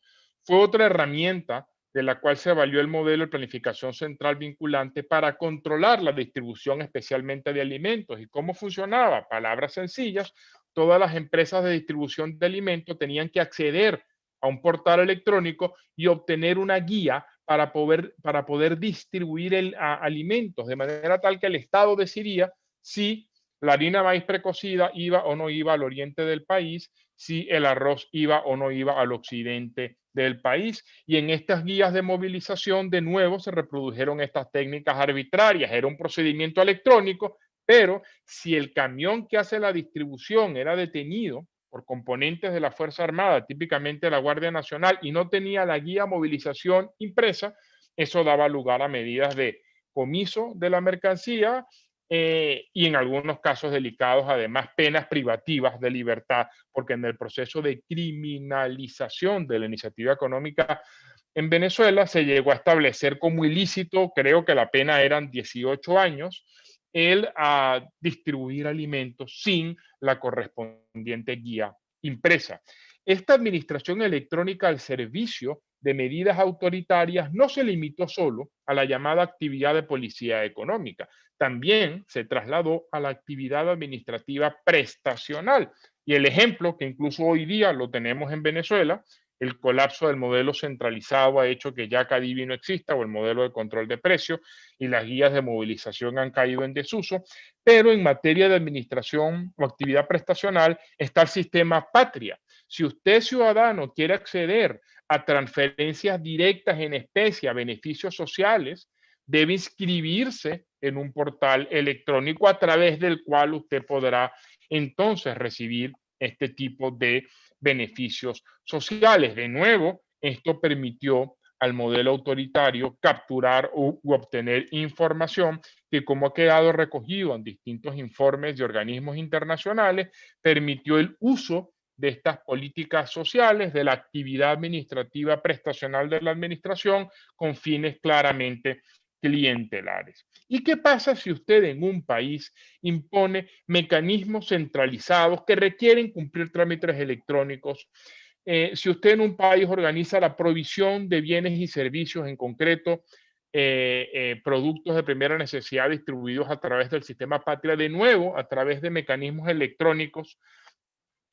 fue otra herramienta de la cual se valió el modelo de planificación central vinculante para controlar la distribución especialmente de alimentos. ¿Y cómo funcionaba? Palabras sencillas, todas las empresas de distribución de alimentos tenían que acceder a un portal electrónico y obtener una guía para poder distribuir alimentos, de manera tal que el Estado decidía si la harina maíz precocida iba o no iba al oriente del país, si el arroz iba o no iba al occidente del país. Y en estas guías de movilización, de nuevo, se reprodujeron estas técnicas arbitrarias. Era un procedimiento electrónico, pero si el camión que hace la distribución era detenido por componentes de la Fuerza Armada, típicamente la Guardia Nacional, y no tenía la guía movilización impresa, eso daba lugar a medidas de comiso de la mercancía, y en algunos casos delicados, además, penas privativas de libertad, porque en el proceso de criminalización de la iniciativa económica en Venezuela se llegó a establecer como ilícito, creo que la pena eran 18 años, el distribuir alimentos sin la correspondiente guía impresa. Esta administración electrónica al servicio de medidas autoritarias no se limitó solo a la llamada actividad de policía económica, también se trasladó a la actividad administrativa prestacional. Y el ejemplo, que incluso hoy día lo tenemos en Venezuela, el colapso del modelo centralizado ha hecho que ya Cadivi no exista, o el modelo de control de precios, y las guías de movilización han caído en desuso, pero en materia de administración o actividad prestacional está el sistema Patria. Si usted, ciudadano, quiere acceder a transferencias directas en especie, a beneficios sociales, debe inscribirse en un portal electrónico a través del cual usted podrá entonces recibir este tipo de beneficios sociales. De nuevo, esto permitió al modelo autoritario capturar u obtener información que, como ha quedado recogido en distintos informes de organismos internacionales, permitió el uso de estas políticas sociales, de la actividad administrativa prestacional de la administración, con fines claramente clientelares. ¿Y qué pasa si usted en un país impone mecanismos centralizados que requieren cumplir trámites electrónicos? Si usted en un país organiza la provisión de bienes y servicios, en concreto productos de primera necesidad distribuidos a través del sistema Patria, de nuevo a través de mecanismos electrónicos,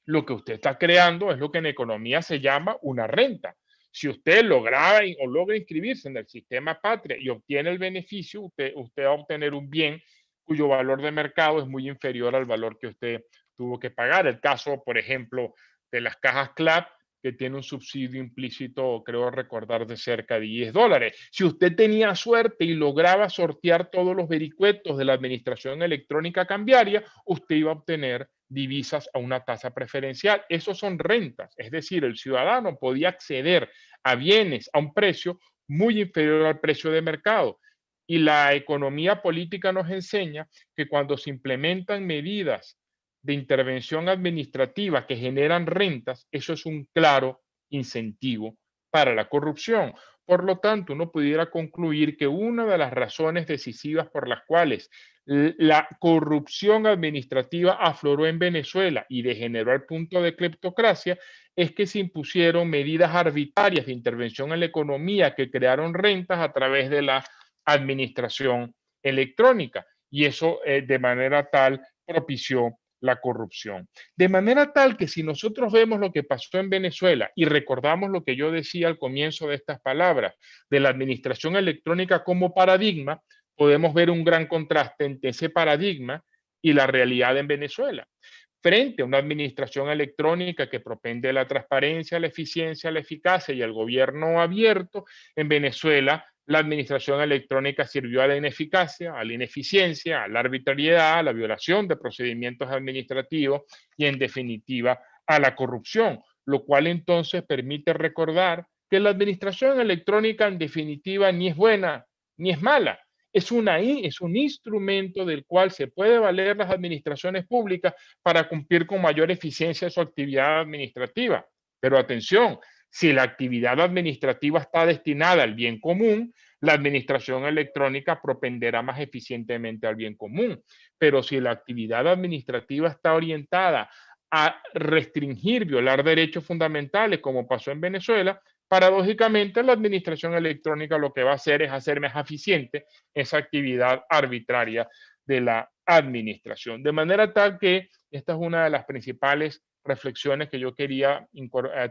lo que usted está creando es lo que en economía se llama una renta. Si usted logra inscribirse en el sistema Patria y obtiene el beneficio, usted va a obtener un bien cuyo valor de mercado es muy inferior al valor que usted tuvo que pagar. El caso, por ejemplo, de las cajas CLAP, que tiene un subsidio implícito, creo recordar, de cerca de $10. Si usted tenía suerte y lograba sortear todos los vericuetos de la administración electrónica cambiaria, usted iba a obtener divisas a una tasa preferencial. Esos son rentas, es decir, el ciudadano podía acceder a bienes a un precio muy inferior al precio de mercado. Y la economía política nos enseña que cuando se implementan medidas de intervención administrativa que generan rentas, eso es un claro incentivo para la corrupción. Por lo tanto, uno pudiera concluir que una de las razones decisivas por las cuales la corrupción administrativa afloró en Venezuela y degeneró al punto de cleptocracia es que se impusieron medidas arbitrarias de intervención en la economía que crearon rentas a través de la administración electrónica, y eso de manera tal propició la corrupción. De manera tal que si nosotros vemos lo que pasó en Venezuela y recordamos lo que yo decía al comienzo de estas palabras de la administración electrónica como paradigma, podemos ver un gran contraste entre ese paradigma y la realidad en Venezuela. Frente a una administración electrónica que propende la transparencia, la eficiencia, la eficacia y el gobierno abierto, en Venezuela la administración electrónica sirvió a la ineficacia, a la ineficiencia, a la arbitrariedad, a la violación de procedimientos administrativos y, en definitiva, a la corrupción, lo cual entonces permite recordar que la administración electrónica, en definitiva, ni es buena ni es mala. es un instrumento del cual se puede valer las administraciones públicas para cumplir con mayor eficiencia su actividad administrativa. Pero atención, si la actividad administrativa está destinada al bien común, la administración electrónica propenderá más eficientemente al bien común. Pero si la actividad administrativa está orientada a restringir, violar derechos fundamentales, como pasó en Venezuela, paradójicamente la administración electrónica lo que va a hacer es hacer más eficiente esa actividad arbitraria de la administración. De manera tal que esta es una de las principales reflexiones que yo quería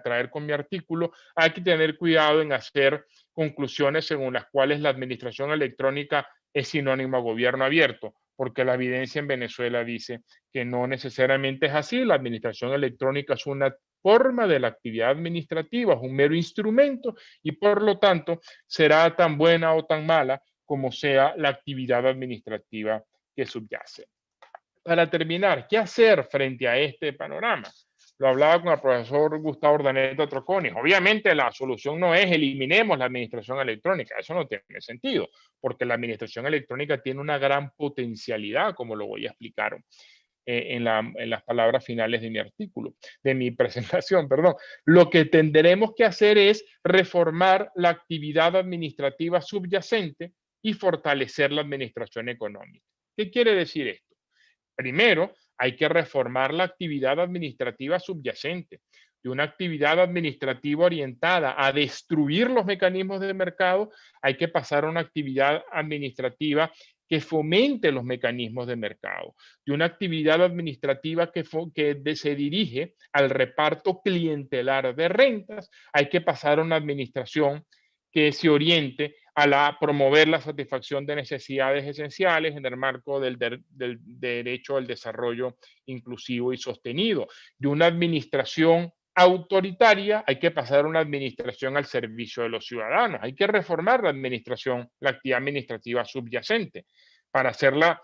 traer con mi artículo. Hay que tener cuidado en hacer conclusiones según las cuales la administración electrónica es sinónimo a gobierno abierto, porque la evidencia en Venezuela dice que no necesariamente es así. La administración electrónica es una forma de la actividad administrativa, es un mero instrumento y por lo tanto será tan buena o tan mala como sea la actividad administrativa que subyace. Para terminar, ¿qué hacer frente a este panorama? Lo hablaba con el profesor Gustavo Urdaneta Trocconi. Obviamente la solución no es eliminemos la administración electrónica, eso no tiene sentido, porque la administración electrónica tiene una gran potencialidad, como lo voy a explicar en las palabras finales de mi artículo, de mi presentación, perdón. Lo que tendremos que hacer es reformar la actividad administrativa subyacente y fortalecer la administración económica. ¿Qué quiere decir esto? Primero, hay que reformar la actividad administrativa subyacente. De una actividad administrativa orientada a destruir los mecanismos de mercado, hay que pasar a una actividad administrativa que fomente los mecanismos de mercado. De una actividad administrativa que se dirige al reparto clientelar de rentas, hay que pasar a una administración que se oriente a promover la satisfacción de necesidades esenciales en el marco del derecho al desarrollo inclusivo y sostenido. De una administración autoritaria hay que pasar a una administración al servicio de los ciudadanos. Hay que reformar la administración, la actividad administrativa subyacente para hacerla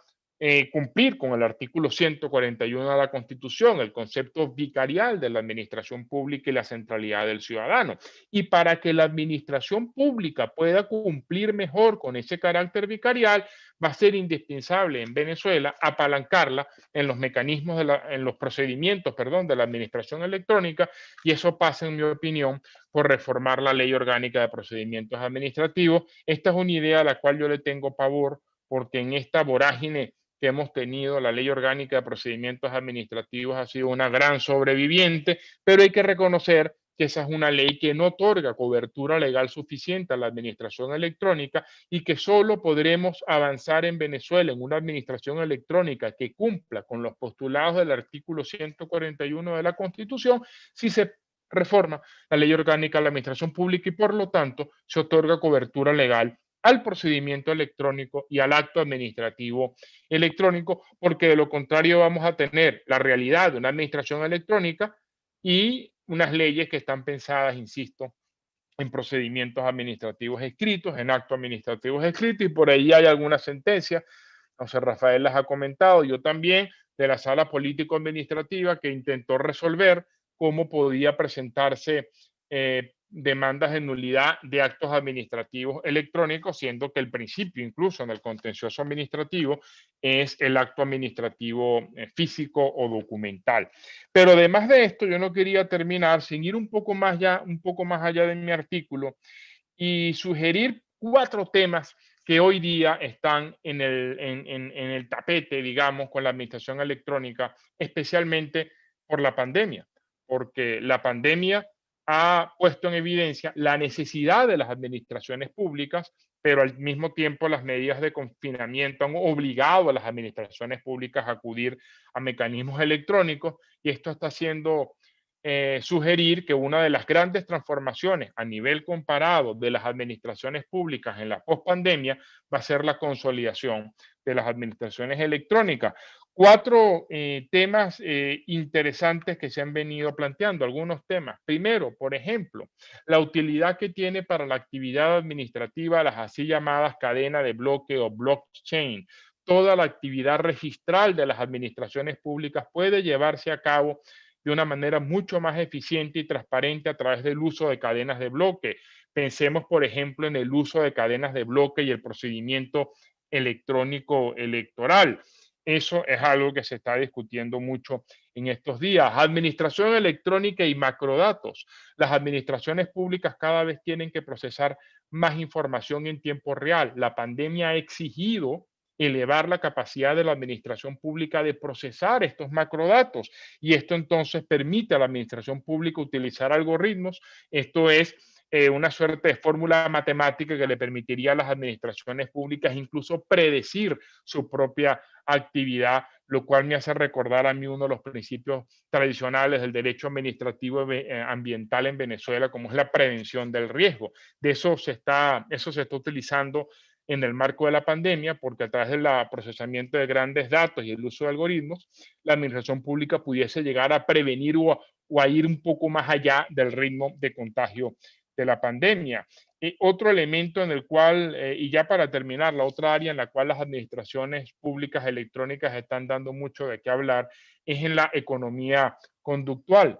cumplir con el artículo 141 de la Constitución, el concepto vicarial de la administración pública y la centralidad del ciudadano. Y para que la administración pública pueda cumplir mejor con ese carácter vicarial, va a ser indispensable en Venezuela apalancarla en los mecanismos, en los procedimientos, de la administración electrónica, y eso pasa, en mi opinión, por reformar la Ley Orgánica de Procedimientos Administrativos. Esta es una idea a la cual yo le tengo pavor, porque en esta vorágine que hemos tenido, la Ley Orgánica de Procedimientos Administrativos ha sido una gran sobreviviente, pero hay que reconocer que esa es una ley que no otorga cobertura legal suficiente a la administración electrónica y que solo podremos avanzar en Venezuela en una administración electrónica que cumpla con los postulados del artículo 141 de la Constitución si se reforma la Ley Orgánica de la Administración Pública y por lo tanto se otorga cobertura legal al procedimiento electrónico y al acto administrativo electrónico, porque de lo contrario vamos a tener la realidad de una administración electrónica y unas leyes que están pensadas, insisto, en procedimientos administrativos escritos, en actos administrativos escritos, y por ahí hay algunas sentencias, José Rafael las ha comentado, yo también, de la Sala Político-Administrativa que intentó resolver cómo podía presentarse demandas de nulidad de actos administrativos electrónicos, siendo que el principio, incluso en el contencioso administrativo, es el acto administrativo físico o documental. Pero además de esto, yo no quería terminar sin ir un poco más allá de mi artículo y sugerir 4 temas que hoy día están en el tapete, digamos, con la administración electrónica, especialmente por la pandemia, porque la pandemia ha puesto en evidencia la necesidad de las administraciones públicas, pero al mismo tiempo las medidas de confinamiento han obligado a las administraciones públicas a acudir a mecanismos electrónicos y esto está haciendo sugerir que una de las grandes transformaciones a nivel comparado de las administraciones públicas en la pospandemia va a ser la consolidación de las administraciones electrónicas. 4 temas interesantes que se han venido planteando, algunos temas. Primero, por ejemplo, la utilidad que tiene para la actividad administrativa las así llamadas cadenas de bloque o blockchain. Toda la actividad registral de las administraciones públicas puede llevarse a cabo de una manera mucho más eficiente y transparente a través del uso de cadenas de bloque. Pensemos, por ejemplo, en el uso de cadenas de bloque y el procedimiento electrónico electoral. Eso es algo que se está discutiendo mucho en estos días. Administración electrónica y macrodatos. Las administraciones públicas cada vez tienen que procesar más información en tiempo real. La pandemia ha exigido elevar la capacidad de la administración pública de procesar estos macrodatos, y esto entonces permite a la administración pública utilizar algoritmos. Esto es una suerte de fórmula matemática que le permitiría a las administraciones públicas incluso predecir su propia actividad, lo cual me hace recordar a mí uno de los principios tradicionales del derecho administrativo ambiental en Venezuela, como es la prevención del riesgo. De eso se está utilizando en el marco de la pandemia, porque a través del procesamiento de grandes datos y el uso de algoritmos, la administración pública pudiese llegar a prevenir o a ir un poco más allá del ritmo de contagio de la pandemia. Otro elemento en el cual, y ya para terminar, la otra área en la cual las administraciones públicas electrónicas están dando mucho de qué hablar, es en la economía conductual.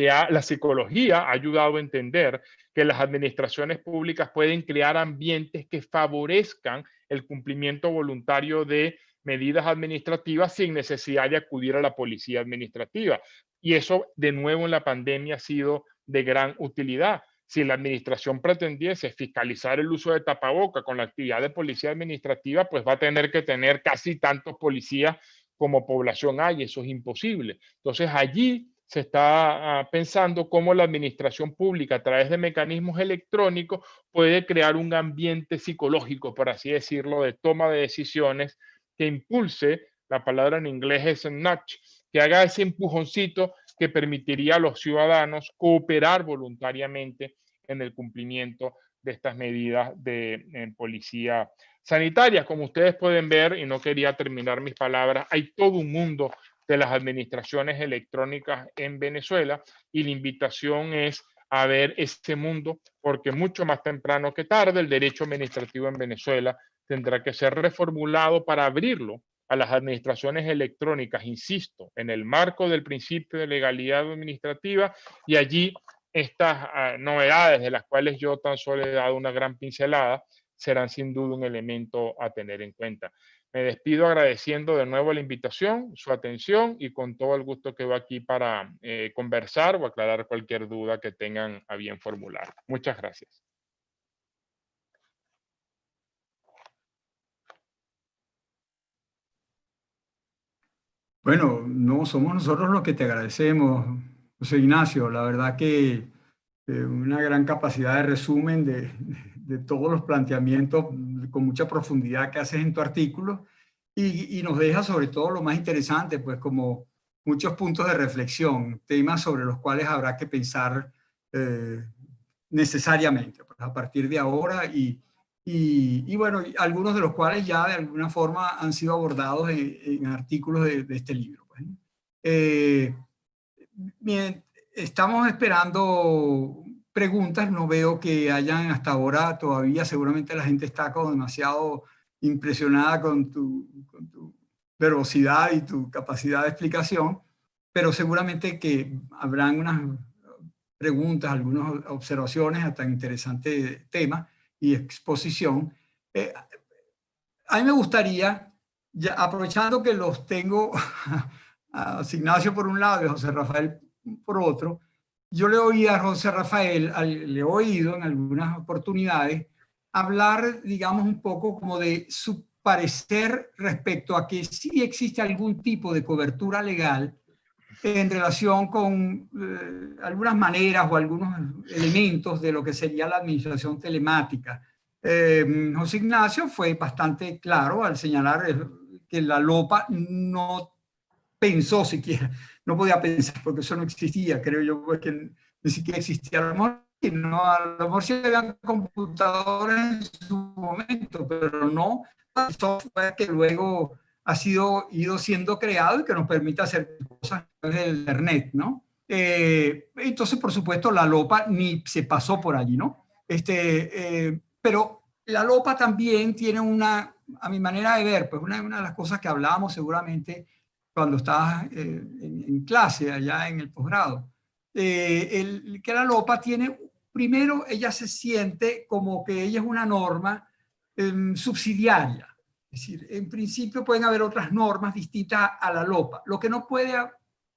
La psicología ha ayudado a entender que las administraciones públicas pueden crear ambientes que favorezcan el cumplimiento voluntario de medidas administrativas sin necesidad de acudir a la policía administrativa. Y eso, de nuevo, en la pandemia ha sido de gran utilidad. Si la administración pretendiese fiscalizar el uso de tapaboca con la actividad de policía administrativa, pues va a tener que tener casi tantos policías como población hay. Eso es imposible. Entonces, allí se está pensando cómo la administración pública, a través de mecanismos electrónicos, puede crear un ambiente psicológico, por así decirlo, de toma de decisiones que impulse, la palabra en inglés es nudge, que haga ese empujoncito que permitiría a los ciudadanos cooperar voluntariamente en el cumplimiento de estas medidas de policía sanitaria. Como ustedes pueden ver, y no quería terminar mis palabras, hay todo un mundo de las administraciones electrónicas en Venezuela, y la invitación es a ver este mundo, porque mucho más temprano que tarde el derecho administrativo en Venezuela tendrá que ser reformulado para abrirlo a las administraciones electrónicas, insisto, en el marco del principio de legalidad administrativa, y allí estas novedades, de las cuales yo tan solo he dado una gran pincelada, serán sin duda un elemento a tener en cuenta. Me despido agradeciendo de nuevo la invitación, su atención, y con todo el gusto quedo aquí para conversar o aclarar cualquier duda que tengan a bien formular. Muchas gracias. Bueno, no, somos nosotros los que te agradecemos, José Ignacio. La verdad que una gran capacidad de resumen de todos los planteamientos con mucha profundidad que haces en tu artículo, y nos deja sobre todo lo más interesante, pues como muchos puntos de reflexión, temas sobre los cuales habrá que pensar necesariamente pues, a partir de ahora, y bueno, algunos de los cuales ya de alguna forma han sido abordados en artículos de este libro. Pues. Bien, estamos esperando preguntas, no veo que hayan hasta ahora todavía, seguramente la gente está como demasiado impresionada con tu velocidad y tu capacidad de explicación, pero seguramente que habrán unas preguntas, algunas observaciones a tan interesante tema y exposición. A mí me gustaría, ya aprovechando que los tengo a Ignacio por un lado y a José Rafael por otro, yo le oí a José Rafael, le he oído en algunas oportunidades hablar, digamos, un poco como de su parecer respecto a que sí existe algún tipo de cobertura legal en relación con algunas maneras o algunos elementos de lo que sería la administración telemática. José Ignacio fue bastante claro al señalar que la LOPA no pensó siquiera, no podía pensar, porque eso no existía, creo yo, porque ni siquiera existía. A lo mejor sí habían computadores en su momento, pero no el software que luego ha ido siendo creado y que nos permite hacer cosas del Internet, ¿no? Entonces, por supuesto, la LOPA ni se pasó por allí, ¿no? Pero la LOPA también tiene a mi manera de ver, pues una de las cosas que hablábamos seguramente cuando estabas en clase allá en el posgrado, que la LOPA tiene, primero, ella se siente como que ella es una norma subsidiaria. Es decir, en principio pueden haber otras normas distintas a la LOPA. Lo que no puede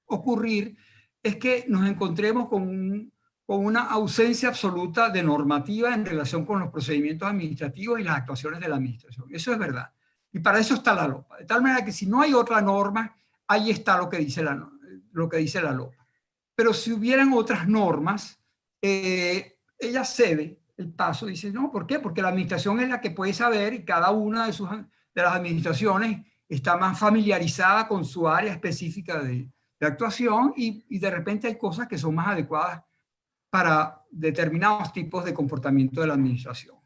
ocurrir es que nos encontremos con una ausencia absoluta de normativa en relación con los procedimientos administrativos y las actuaciones de la administración. Eso es verdad. Y para eso está la LOPA. De tal manera que si no hay otra norma, ahí está lo que dice la LOPA. Pero si hubieran otras normas, ella cede el paso, dice, no, ¿por qué? Porque la administración es la que puede saber y cada una de las administraciones está más familiarizada con su área específica de actuación y de repente hay cosas que son más adecuadas para determinados tipos de comportamiento de la administración.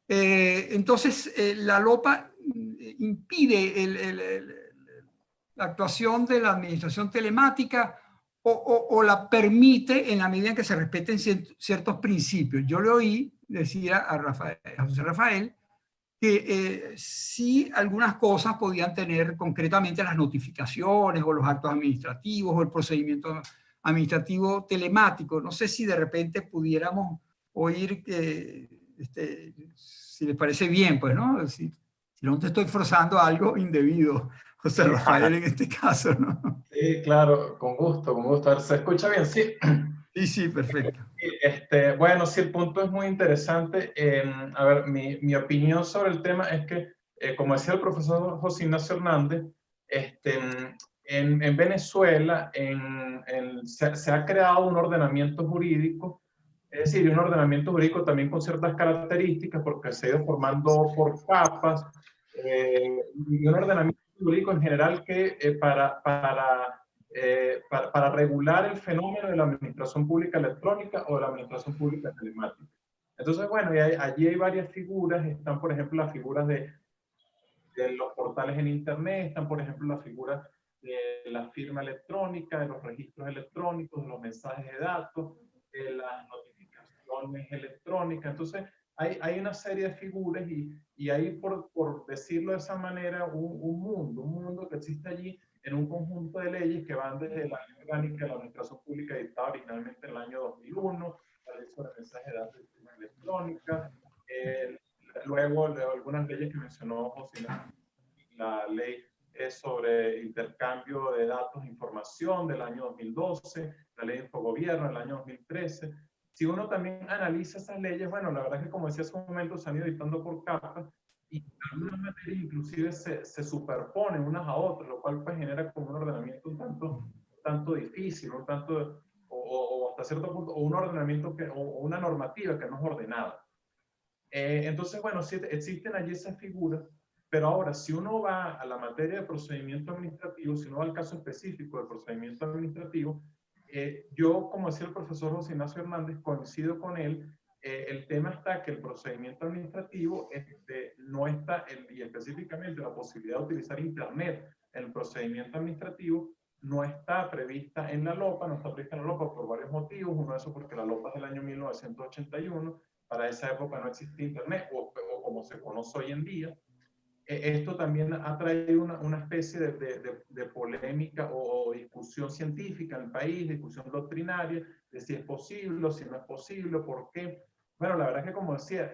Entonces, la LOPA impide la actuación de la administración telemática o la permite en la medida en que se respeten ciertos principios. Yo le oí, decía a José Rafael, que sí algunas cosas podían tener concretamente las notificaciones o los actos administrativos o el procedimiento administrativo telemático. No sé si de repente pudiéramos oír, si les parece bien, pues, ¿no? Si no te estoy forzando a algo indebido, José Rafael, en este caso, ¿no? Sí, claro, con gusto, con gusto. A ver, ¿se escucha bien? Sí. Sí, perfecto. Bueno, sí, el punto es muy interesante. A ver, mi opinión sobre el tema es que, como decía el profesor José Ignacio Hernández, en Venezuela se ha creado un ordenamiento jurídico, es decir, un ordenamiento jurídico también con ciertas características, porque se ha ido formando por capas, y un ordenamiento jurídico en general que para regular el fenómeno de la administración pública electrónica o de la administración pública telemática. Entonces, bueno, allí hay varias figuras. Están, por ejemplo, las figuras de los portales en Internet, están, por ejemplo, las figuras de la firma electrónica, de los registros electrónicos, de los mensajes de datos, de las notificaciones electrónicas. Entonces, hay una serie de figuras y hay, por decirlo de esa manera, un mundo que existe allí en un conjunto de leyes que van desde la ley orgánica de la administración pública dictada originalmente en el año 2001, la ley sobre mensajes de datos y firma electrónica, luego algunas leyes que mencionó José, la ley sobre intercambio de datos e información del año 2012, la ley de infogobierno del año 2013. Si uno también analiza esas leyes, bueno, la verdad es que como decía hace un momento, se han ido editando por capas y algunas materias inclusive se superponen unas a otras, lo cual pues genera como un ordenamiento un tanto difícil, un tanto, o hasta cierto punto, o un ordenamiento o una normativa que no es ordenada. Entonces, bueno, sí, existen allí esas figuras, pero ahora, si uno va a la materia de procedimiento administrativo, si uno va al caso específico del procedimiento administrativo, yo, como decía el profesor José Ignacio Hernández, coincido con él. El tema está que el procedimiento administrativo no está, y específicamente la posibilidad de utilizar Internet en el procedimiento administrativo, no está prevista en la LOPA, no está prevista en la LOPA por varios motivos. Uno de esos porque la LOPA es del año 1981, para esa época no existía Internet, o como se conoce hoy en día. Esto también ha traído una especie de polémica o discusión científica en el país, discusión doctrinaria, de si es posible o si no es posible, por qué. Bueno, la verdad es que, como decía,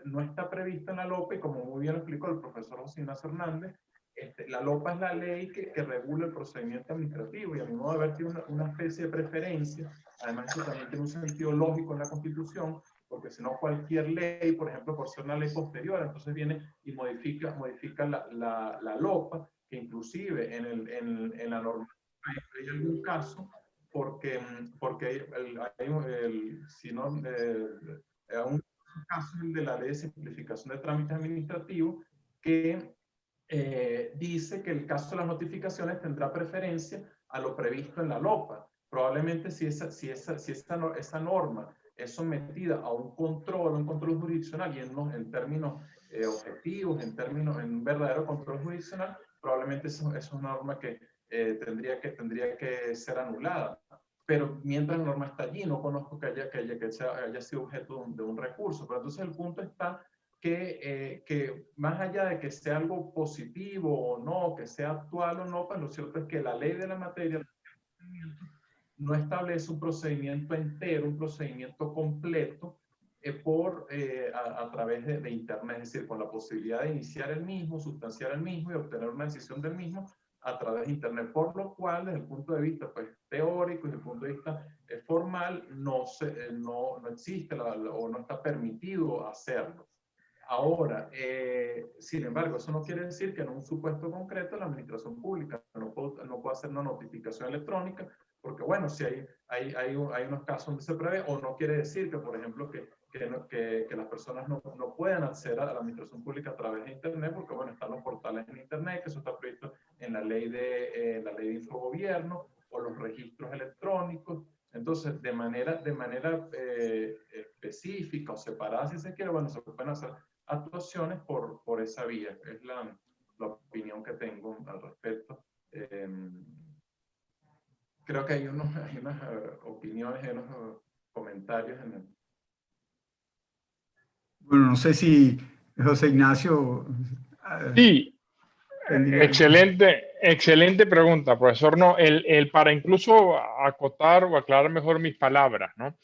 no está prevista en la LOPA, y como muy bien lo explicó el profesor José Ignacio Hernández, la LOPA es la ley que regula el procedimiento administrativo, y a mi modo de ver tiene una especie de preferencia. Además, eso también tiene un sentido lógico en la Constitución, porque si no cualquier ley, por ejemplo, por ser una ley posterior, entonces viene y modifica la LOPA, que inclusive en la norma hay algún caso, porque si no, un caso de la ley de simplificación de trámites administrativos, que dice que el caso de las notificaciones tendrá preferencia a lo previsto en la LOPA. Probablemente si esa norma es sometida a un control jurisdiccional, y en términos objetivos, en un verdadero control jurisdiccional, probablemente eso es una norma que tendría que ser anulada. Pero mientras la norma está allí, no conozco que haya sido objeto de un recurso. Pero entonces el punto está que más allá de que sea algo positivo o no, que sea actual o no, pues lo cierto es que la ley de la materia no establece un procedimiento entero, un procedimiento completo a través de Internet, es decir, con la posibilidad de iniciar el mismo, sustanciar el mismo y obtener una decisión del mismo a través de Internet, por lo cual, desde el punto de vista pues, teórico y desde el punto de vista formal, no existe o no está permitido hacerlo. Ahora, sin embargo, eso no quiere decir que en un supuesto concreto la administración pública no puede hacer una notificación electrónica, porque bueno, si hay unos casos donde se prevé, o no quiere decir que, por ejemplo, que las personas no puedan acceder a la administración pública a través de Internet, porque bueno, están los portales en Internet, que eso está previsto en la ley de infogobierno, o los registros electrónicos. Entonces, de manera específica o separada, si se quiere, bueno, se pueden hacer actuaciones por esa vía. Es la opinión que tengo al respecto. Creo que hay unas opiniones, hay unos comentarios en el... Bueno, no sé si José Ignacio... Sí, excelente pregunta, profesor. No, para incluso acotar o aclarar mejor mis palabras, ¿no?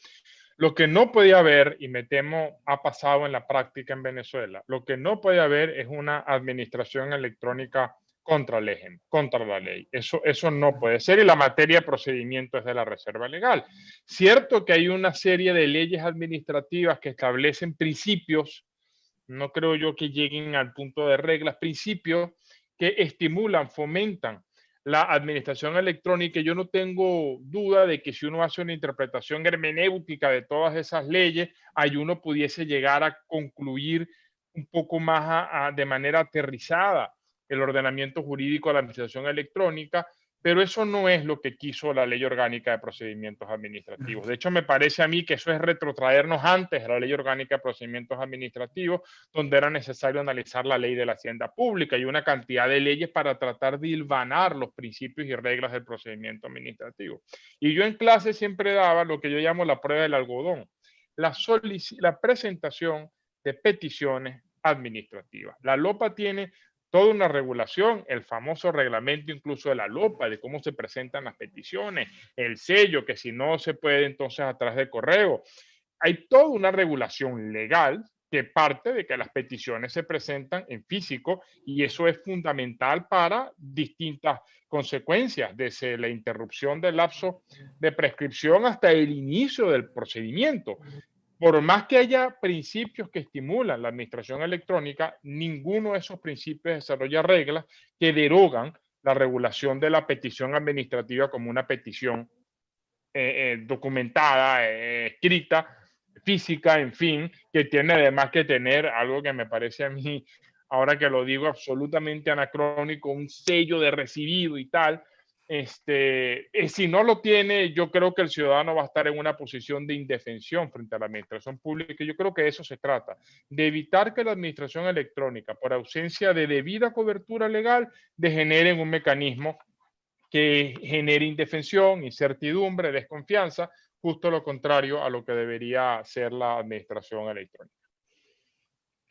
Lo que no puede haber, y me temo ha pasado en la práctica en Venezuela, lo que no puede haber es una administración electrónica contra la ley. Eso no puede ser, y la materia de procedimiento es de la Reserva Legal. Cierto que hay una serie de leyes administrativas que establecen principios, no creo yo que lleguen al punto de reglas, principios que estimulan, fomentan la administración electrónica. Yo no tengo duda de que si uno hace una interpretación hermenéutica de todas esas leyes, ahí uno pudiese llegar a concluir un poco más de manera aterrizada el ordenamiento jurídico de la administración electrónica, pero eso no es lo que quiso la Ley Orgánica de Procedimientos Administrativos. De hecho, me parece a mí que eso es retrotraernos antes de la Ley Orgánica de Procedimientos Administrativos, donde era necesario analizar la Ley de la Hacienda Pública y una cantidad de leyes para tratar de hilvanar los principios y reglas del procedimiento administrativo. Y yo en clase siempre daba lo que yo llamo la prueba del algodón, la presentación de peticiones administrativas. La LOPA tiene toda una regulación, el famoso reglamento incluso de la LOPA, de cómo se presentan las peticiones, el sello, que si no se puede entonces a través de correo. Hay toda una regulación legal que parte de que las peticiones se presentan en físico, y eso es fundamental para distintas consecuencias, desde la interrupción del lapso de prescripción hasta el inicio del procedimiento. Por más que haya principios que estimulan la administración electrónica, ninguno de esos principios desarrolla reglas que derogan la regulación de la petición administrativa como una petición documentada, escrita, física, en fin, que tiene además que tener algo que me parece a mí, ahora que lo digo, absolutamente anacrónico, un sello de recibido y tal. Si no lo tiene, yo creo que el ciudadano va a estar en una posición de indefensión frente a la administración pública. Yo creo que de eso se trata, de evitar que la administración electrónica, por ausencia de debida cobertura legal, degenere en un mecanismo que genere indefensión, incertidumbre, desconfianza, justo lo contrario a lo que debería ser la administración electrónica.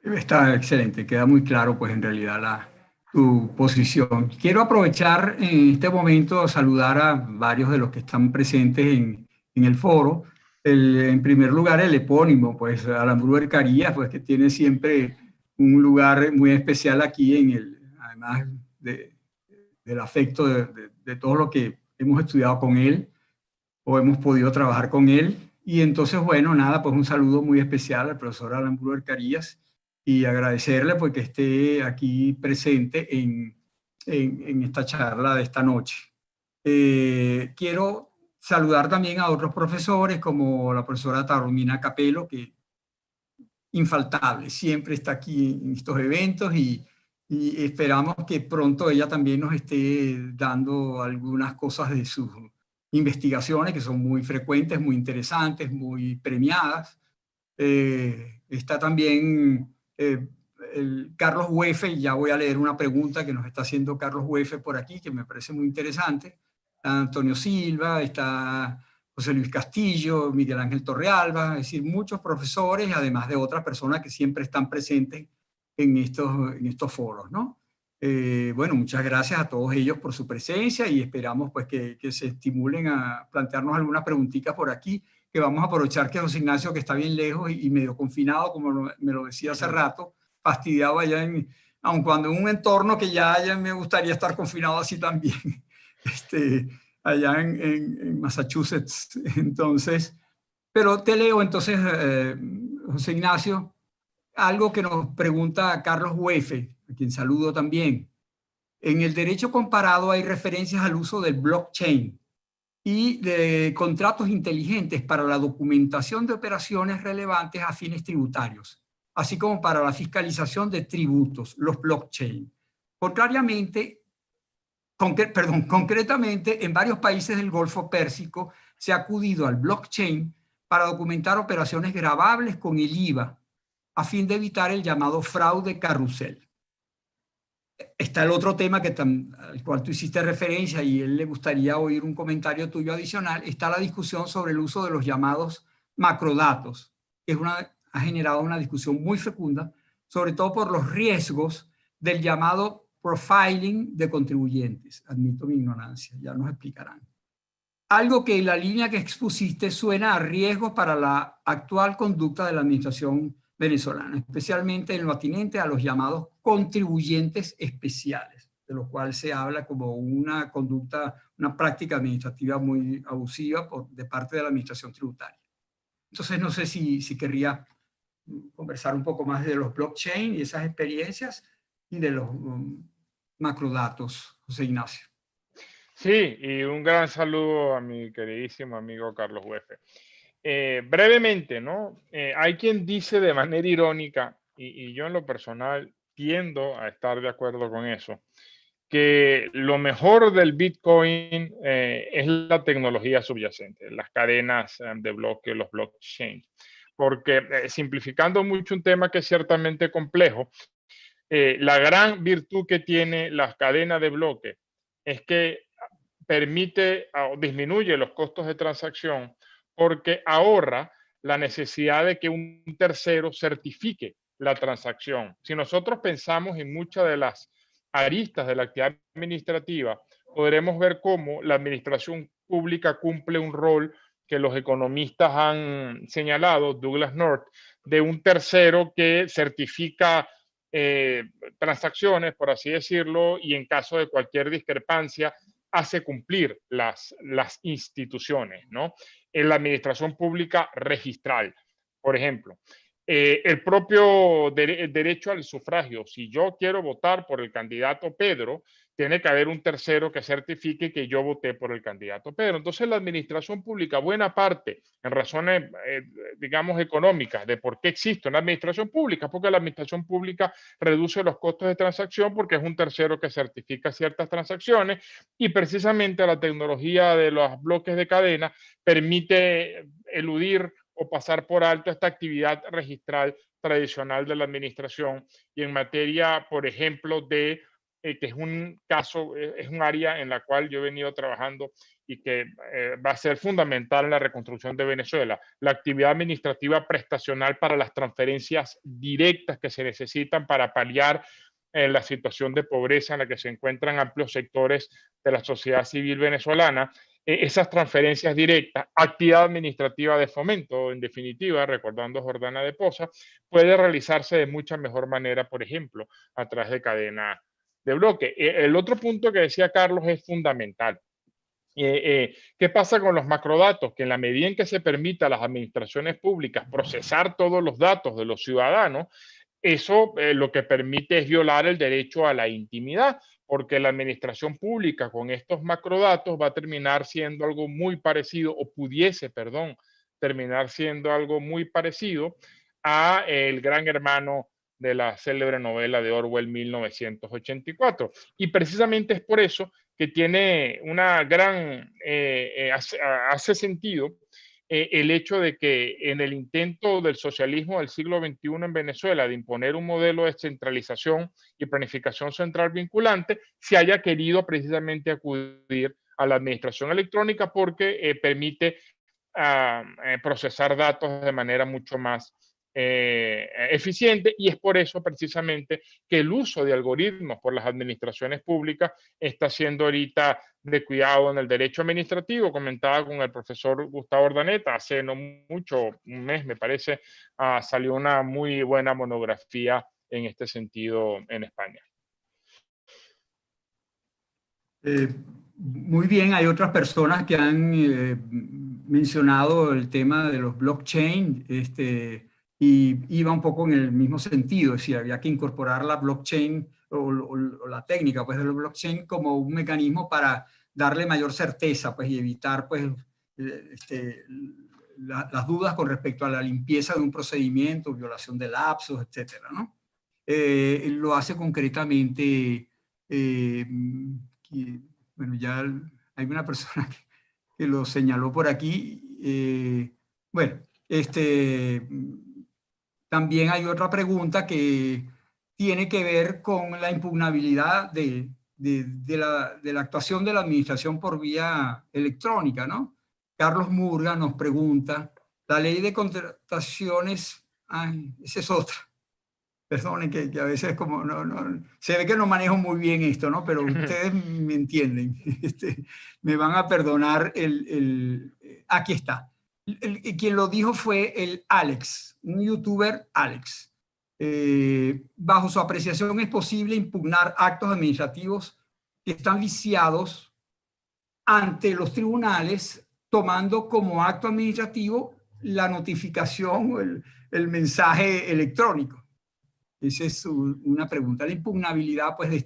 Está excelente, queda muy claro pues en realidad tu posición. Quiero aprovechar en este momento a saludar a varios de los que están presentes en el foro. En primer lugar, el epónimo, pues Alan Brewer Carías, pues que tiene siempre un lugar muy especial aquí además del afecto de todo lo que hemos estudiado con él o hemos podido trabajar con él. Y entonces, bueno, nada, pues un saludo muy especial al profesor Alan Brewer Carías, y agradecerle porque esté aquí presente en esta charla de esta noche. Quiero saludar también a otros profesores, como la profesora Taormina Capello, que infaltable, siempre está aquí en estos eventos, y esperamos que pronto ella también nos esté dando algunas cosas de sus investigaciones, que son muy frecuentes, muy interesantes, muy premiadas. Está también Carlos Huefe. Ya voy a leer una pregunta que nos está haciendo Carlos Huefe por aquí, que me parece muy interesante. Está Antonio Silva, está José Luis Castillo, Miguel Ángel Torrealba, es decir, muchos profesores, además de otras personas que siempre están presentes en estos foros, ¿no? Bueno, muchas gracias a todos ellos por su presencia, y esperamos pues que se estimulen a plantearnos algunas preguntitas por aquí, que vamos a aprovechar que José Ignacio, que está bien lejos y medio confinado, como me lo decía hace rato, fastidiado allá aun cuando en un entorno que ya me gustaría estar confinado así también, allá en Massachusetts. Entonces, pero te leo entonces, José Ignacio, algo que nos pregunta Carlos Huefe, a quien saludo también. En el derecho comparado hay referencias al uso del blockchain y de contratos inteligentes para la documentación de operaciones relevantes a fines tributarios, así como para la fiscalización de tributos, los blockchain. Concretamente, en varios países del Golfo Pérsico se ha acudido al blockchain para documentar operaciones gravables con el IVA, a fin de evitar el llamado fraude carrusel. Está el otro tema al cual tú hiciste referencia y a él le gustaría oír un comentario tuyo adicional. Está la discusión sobre el uso de los llamados macrodatos, que ha generado una discusión muy fecunda, sobre todo por los riesgos del llamado profiling de contribuyentes. Admito mi ignorancia, ya nos explicarán. Algo que en la línea que expusiste suena a riesgos para la actual conducta de la administración venezolana, especialmente en lo atinente a los llamados contribuyentes especiales, de los cuales se habla como una conducta, una práctica administrativa muy abusiva de parte de la administración tributaria. Entonces, no sé si querría conversar un poco más de los blockchain y esas experiencias y de los macrodatos, José Ignacio. Sí, y un gran saludo a mi queridísimo amigo Carlos Huefe. Brevemente, ¿no? Hay quien dice de manera irónica, y yo en lo personal tiendo a estar de acuerdo con eso, que lo mejor del Bitcoin es la tecnología subyacente, las cadenas de bloque, los blockchain. Porque simplificando mucho un tema que es ciertamente complejo, la gran virtud que tiene las cadenas de bloque es que permite o disminuye los costos de transacción porque ahorra la necesidad de que un tercero certifique la transacción. Si nosotros pensamos en muchas de las aristas de la actividad administrativa, podremos ver cómo la administración pública cumple un rol que los economistas han señalado, Douglas North, de un tercero que certifica transacciones, por así decirlo, y en caso de cualquier discrepancia, hace cumplir las instituciones, ¿no? En la administración pública registral, por ejemplo. El propio derecho al sufragio. Si yo quiero votar por el candidato Pedro, tiene que haber un tercero que certifique que yo voté por el candidato Pedro. Entonces, la administración pública, buena parte, en razones, digamos, económicas, de por qué existe una administración pública, porque la administración pública reduce los costos de transacción porque es un tercero que certifica ciertas transacciones y precisamente la tecnología de los bloques de cadena permite eludir o pasar por alto esta actividad registral tradicional de la administración y en materia, por ejemplo, de que es un caso, es un área en la cual yo he venido trabajando y que va a ser fundamental en la reconstrucción de Venezuela, la actividad administrativa prestacional para las transferencias directas que se necesitan para paliar la situación de pobreza en la que se encuentran amplios sectores de la sociedad civil venezolana. Esas transferencias directas, actividad administrativa de fomento, en definitiva, recordando a Jordana de Poza, puede realizarse de mucha mejor manera, por ejemplo, a través de cadena de bloque. El otro punto que decía Carlos es fundamental. ¿Qué pasa con los macrodatos? Que en la medida en que se permita a las administraciones públicas procesar todos los datos de los ciudadanos, eso lo que permite es violar el derecho a la intimidad, porque la administración pública con estos macrodatos va a terminar siendo algo muy parecido, o pudiese, perdón, terminar siendo algo muy parecido a el gran hermano de la célebre novela de Orwell 1984. Y precisamente es por eso que tiene una gran, hace sentido el hecho de que en el intento del socialismo del siglo XXI en Venezuela de imponer un modelo de centralización y planificación central vinculante, se haya querido precisamente acudir a la administración electrónica porque permite procesar datos de manera mucho más eficiente, y es por eso precisamente que el uso de algoritmos por las administraciones públicas está siendo ahorita de cuidado en el derecho administrativo. Comentaba con el profesor Gustavo Ordaneta, hace no mucho, un mes me parece, salió una muy buena monografía en este sentido en España. Muy bien, hay otras personas que han mencionado el tema de los blockchain, y iba un poco en el mismo sentido, es decir, había que incorporar la blockchain o la técnica pues, de los blockchain como un mecanismo para darle mayor certeza pues, y evitar pues, las dudas con respecto a la limpieza de un procedimiento, violación de lapsos, etcétera, ¿no? Lo hace concretamente bueno, ya hay una persona que lo señaló por aquí. Bueno, también hay otra pregunta que tiene que ver con la impugnabilidad de la actuación de la administración por vía electrónica, ¿no? Carlos Murga nos pregunta, la ley de contrataciones, esa es otra. Perdonen que a veces como se ve que no manejo muy bien esto, ¿no? Pero ustedes me entienden. Me van a perdonar aquí está. Quien lo dijo fue el Alex, un youtuber Alex. Bajo su apreciación es posible impugnar actos administrativos que están viciados ante los tribunales, tomando como acto administrativo la notificación o el mensaje electrónico. Esa es una pregunta. La impugnabilidad pues, de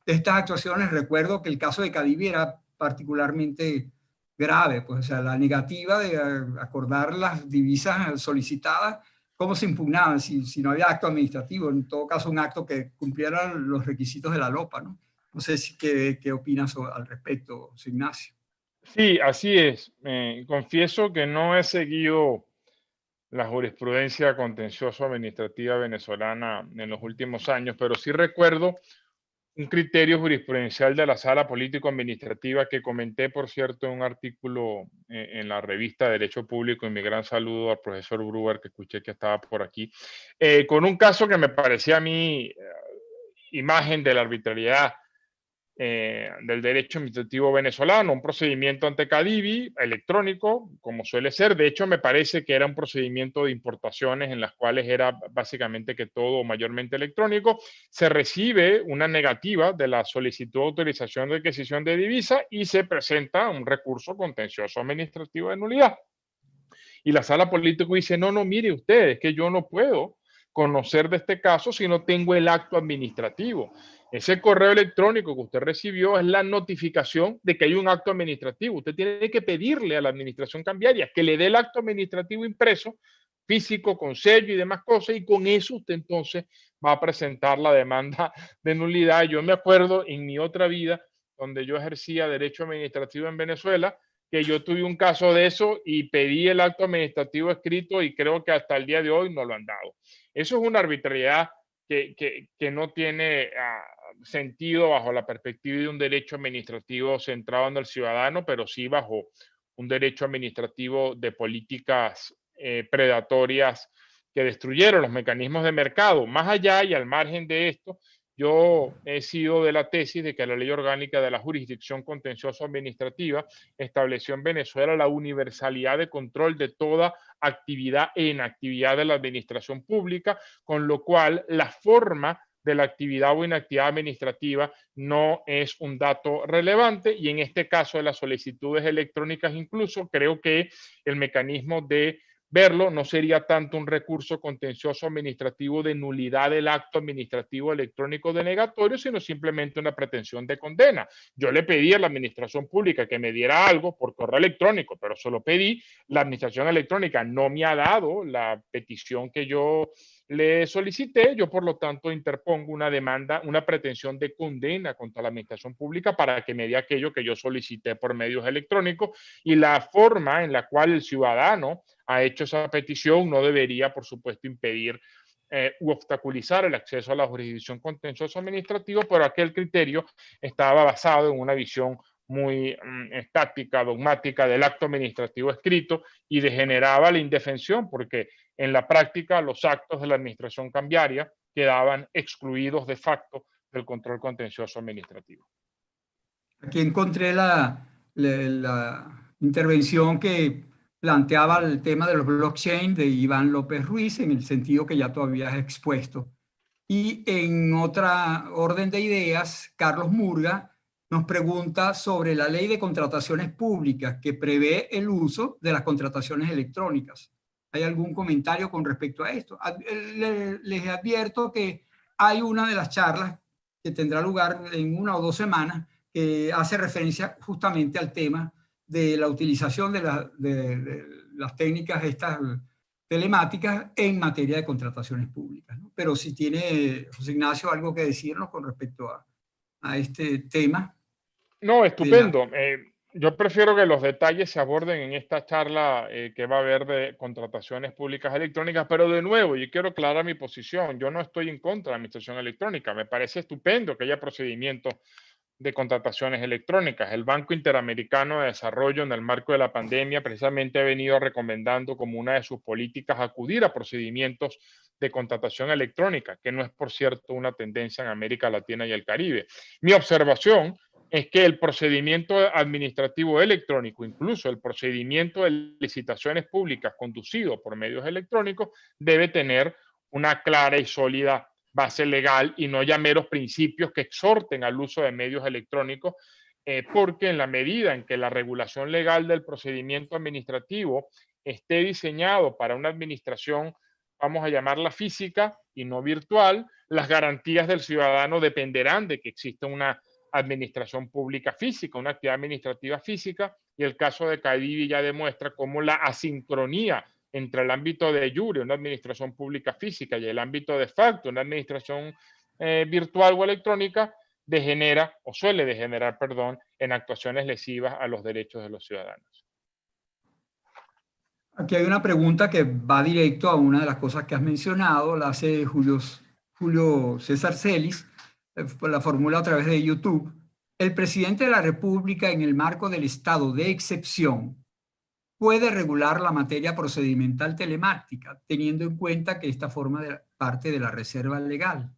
estas actuaciones. Recuerdo que el caso de Cadivi era particularmente grave, pues, o sea, la negativa de acordar las divisas solicitadas, ¿cómo se impugnaban? Si no había acto administrativo, en todo caso un acto que cumpliera los requisitos de la LOPA, ¿no? No sé qué opinas al respecto, Ignacio. Sí, así es. Confieso que no he seguido la jurisprudencia contencioso-administrativa venezolana en los últimos años, pero sí recuerdo un criterio jurisprudencial de la Sala Político-Administrativa que comenté, por cierto, en un artículo en la revista Derecho Público, y mi gran saludo al profesor Brewer, que escuché que estaba por aquí, con un caso que me parecía a mí imagen de la arbitrariedad del derecho administrativo venezolano, un procedimiento ante Cadivi electrónico, como suele ser. De hecho, me parece que era un procedimiento de importaciones en las cuales era básicamente que todo mayormente electrónico. Se recibe una negativa de la solicitud de autorización de adquisición de divisa y se presenta un recurso contencioso administrativo de nulidad. Y la sala política dice, no, mire usted, es que yo no puedo conocer de este caso si no tengo el acto administrativo. Ese correo electrónico que usted recibió es la notificación de que hay un acto administrativo. Usted tiene que pedirle a la administración cambiaria que le dé el acto administrativo impreso, físico, con sello y demás cosas, y con eso usted entonces va a presentar la demanda de nulidad. Yo me acuerdo en mi otra vida, donde yo ejercía derecho administrativo en Venezuela, que yo tuve un caso de eso y pedí el acto administrativo escrito y creo que hasta el día de hoy no lo han dado. Eso es una arbitrariedad que no tiene sentido bajo la perspectiva de un derecho administrativo centrado en el ciudadano, pero sí bajo un derecho administrativo de políticas predatorias que destruyeron los mecanismos de mercado. Más allá y al margen de esto, yo he sido de la tesis de que la Ley Orgánica de la Jurisdicción Contencioso Administrativa estableció en Venezuela la universalidad de control de toda actividad e inactividad de la administración pública, con lo cual la forma de la actividad o inactividad administrativa no es un dato relevante, y en este caso de las solicitudes electrónicas incluso creo que el mecanismo de verlo no sería tanto un recurso contencioso administrativo de nulidad del acto administrativo electrónico denegatorio, sino simplemente una pretensión de condena. Yo le pedí a la administración pública que me diera algo por correo electrónico, pero solo pedí. La administración electrónica no me ha dado la petición que yo le solicité. Yo, por lo tanto, interpongo una demanda, una pretensión de condena contra la administración pública para que me dé aquello que yo solicité por medios electrónicos, y la forma en la cual el ciudadano ha hecho esa petición no debería, por supuesto, impedir u obstaculizar el acceso a la jurisdicción contencioso administrativo, pero aquel criterio estaba basado en una visión muy estática, dogmática del acto administrativo escrito y degeneraba la indefensión, porque en la práctica los actos de la administración cambiaria quedaban excluidos de facto del control contencioso administrativo. Aquí encontré la intervención que planteaba el tema de los blockchain de Iván López Ruiz, en el sentido que ya tú habías expuesto. Y en otra orden de ideas, Carlos Murga nos pregunta sobre la ley de contrataciones públicas que prevé el uso de las contrataciones electrónicas. ¿Hay algún comentario con respecto a esto? Les advierto que hay una de las charlas que tendrá lugar en 1 o 2 semanas que hace referencia justamente al tema de la utilización de las técnicas estas telemáticas en materia de contrataciones públicas, ¿no? Pero si tiene, José Ignacio, algo que decirnos con respecto a este tema. No, estupendo. Yo prefiero que los detalles se aborden en esta charla que va a haber de contrataciones públicas electrónicas, pero de nuevo, yo quiero aclarar mi posición. Yo no estoy en contra de la administración electrónica. Me parece estupendo que haya procedimientos de contrataciones electrónicas. El Banco Interamericano de Desarrollo, en el marco de la pandemia, precisamente ha venido recomendando como una de sus políticas acudir a procedimientos de contratación electrónica, que no es, por cierto, una tendencia en América Latina y el Caribe. Mi observación es que el procedimiento administrativo electrónico, incluso el procedimiento de licitaciones públicas conducido por medios electrónicos, debe tener una clara y sólida base legal y no ya meros principios que exhorten al uso de medios electrónicos, porque en la medida en que la regulación legal del procedimiento administrativo esté diseñado para una administración, vamos a llamarla física y no virtual, las garantías del ciudadano dependerán de que exista una administración pública física, una actividad administrativa física, y el caso de Cadivi ya demuestra cómo la asincronía entre el ámbito de jure, una administración pública física, y el ámbito de facto, una administración virtual o electrónica, degenera o suele degenerar, perdón, en actuaciones lesivas a los derechos de los ciudadanos. Aquí hay una pregunta que va directo a una de las cosas que has mencionado, la hace Julio César Celis, la formula a través de YouTube. El presidente de la República, en el marco del estado de excepción, puede regular la materia procedimental telemática, teniendo en cuenta que esta forma parte de la reserva legal.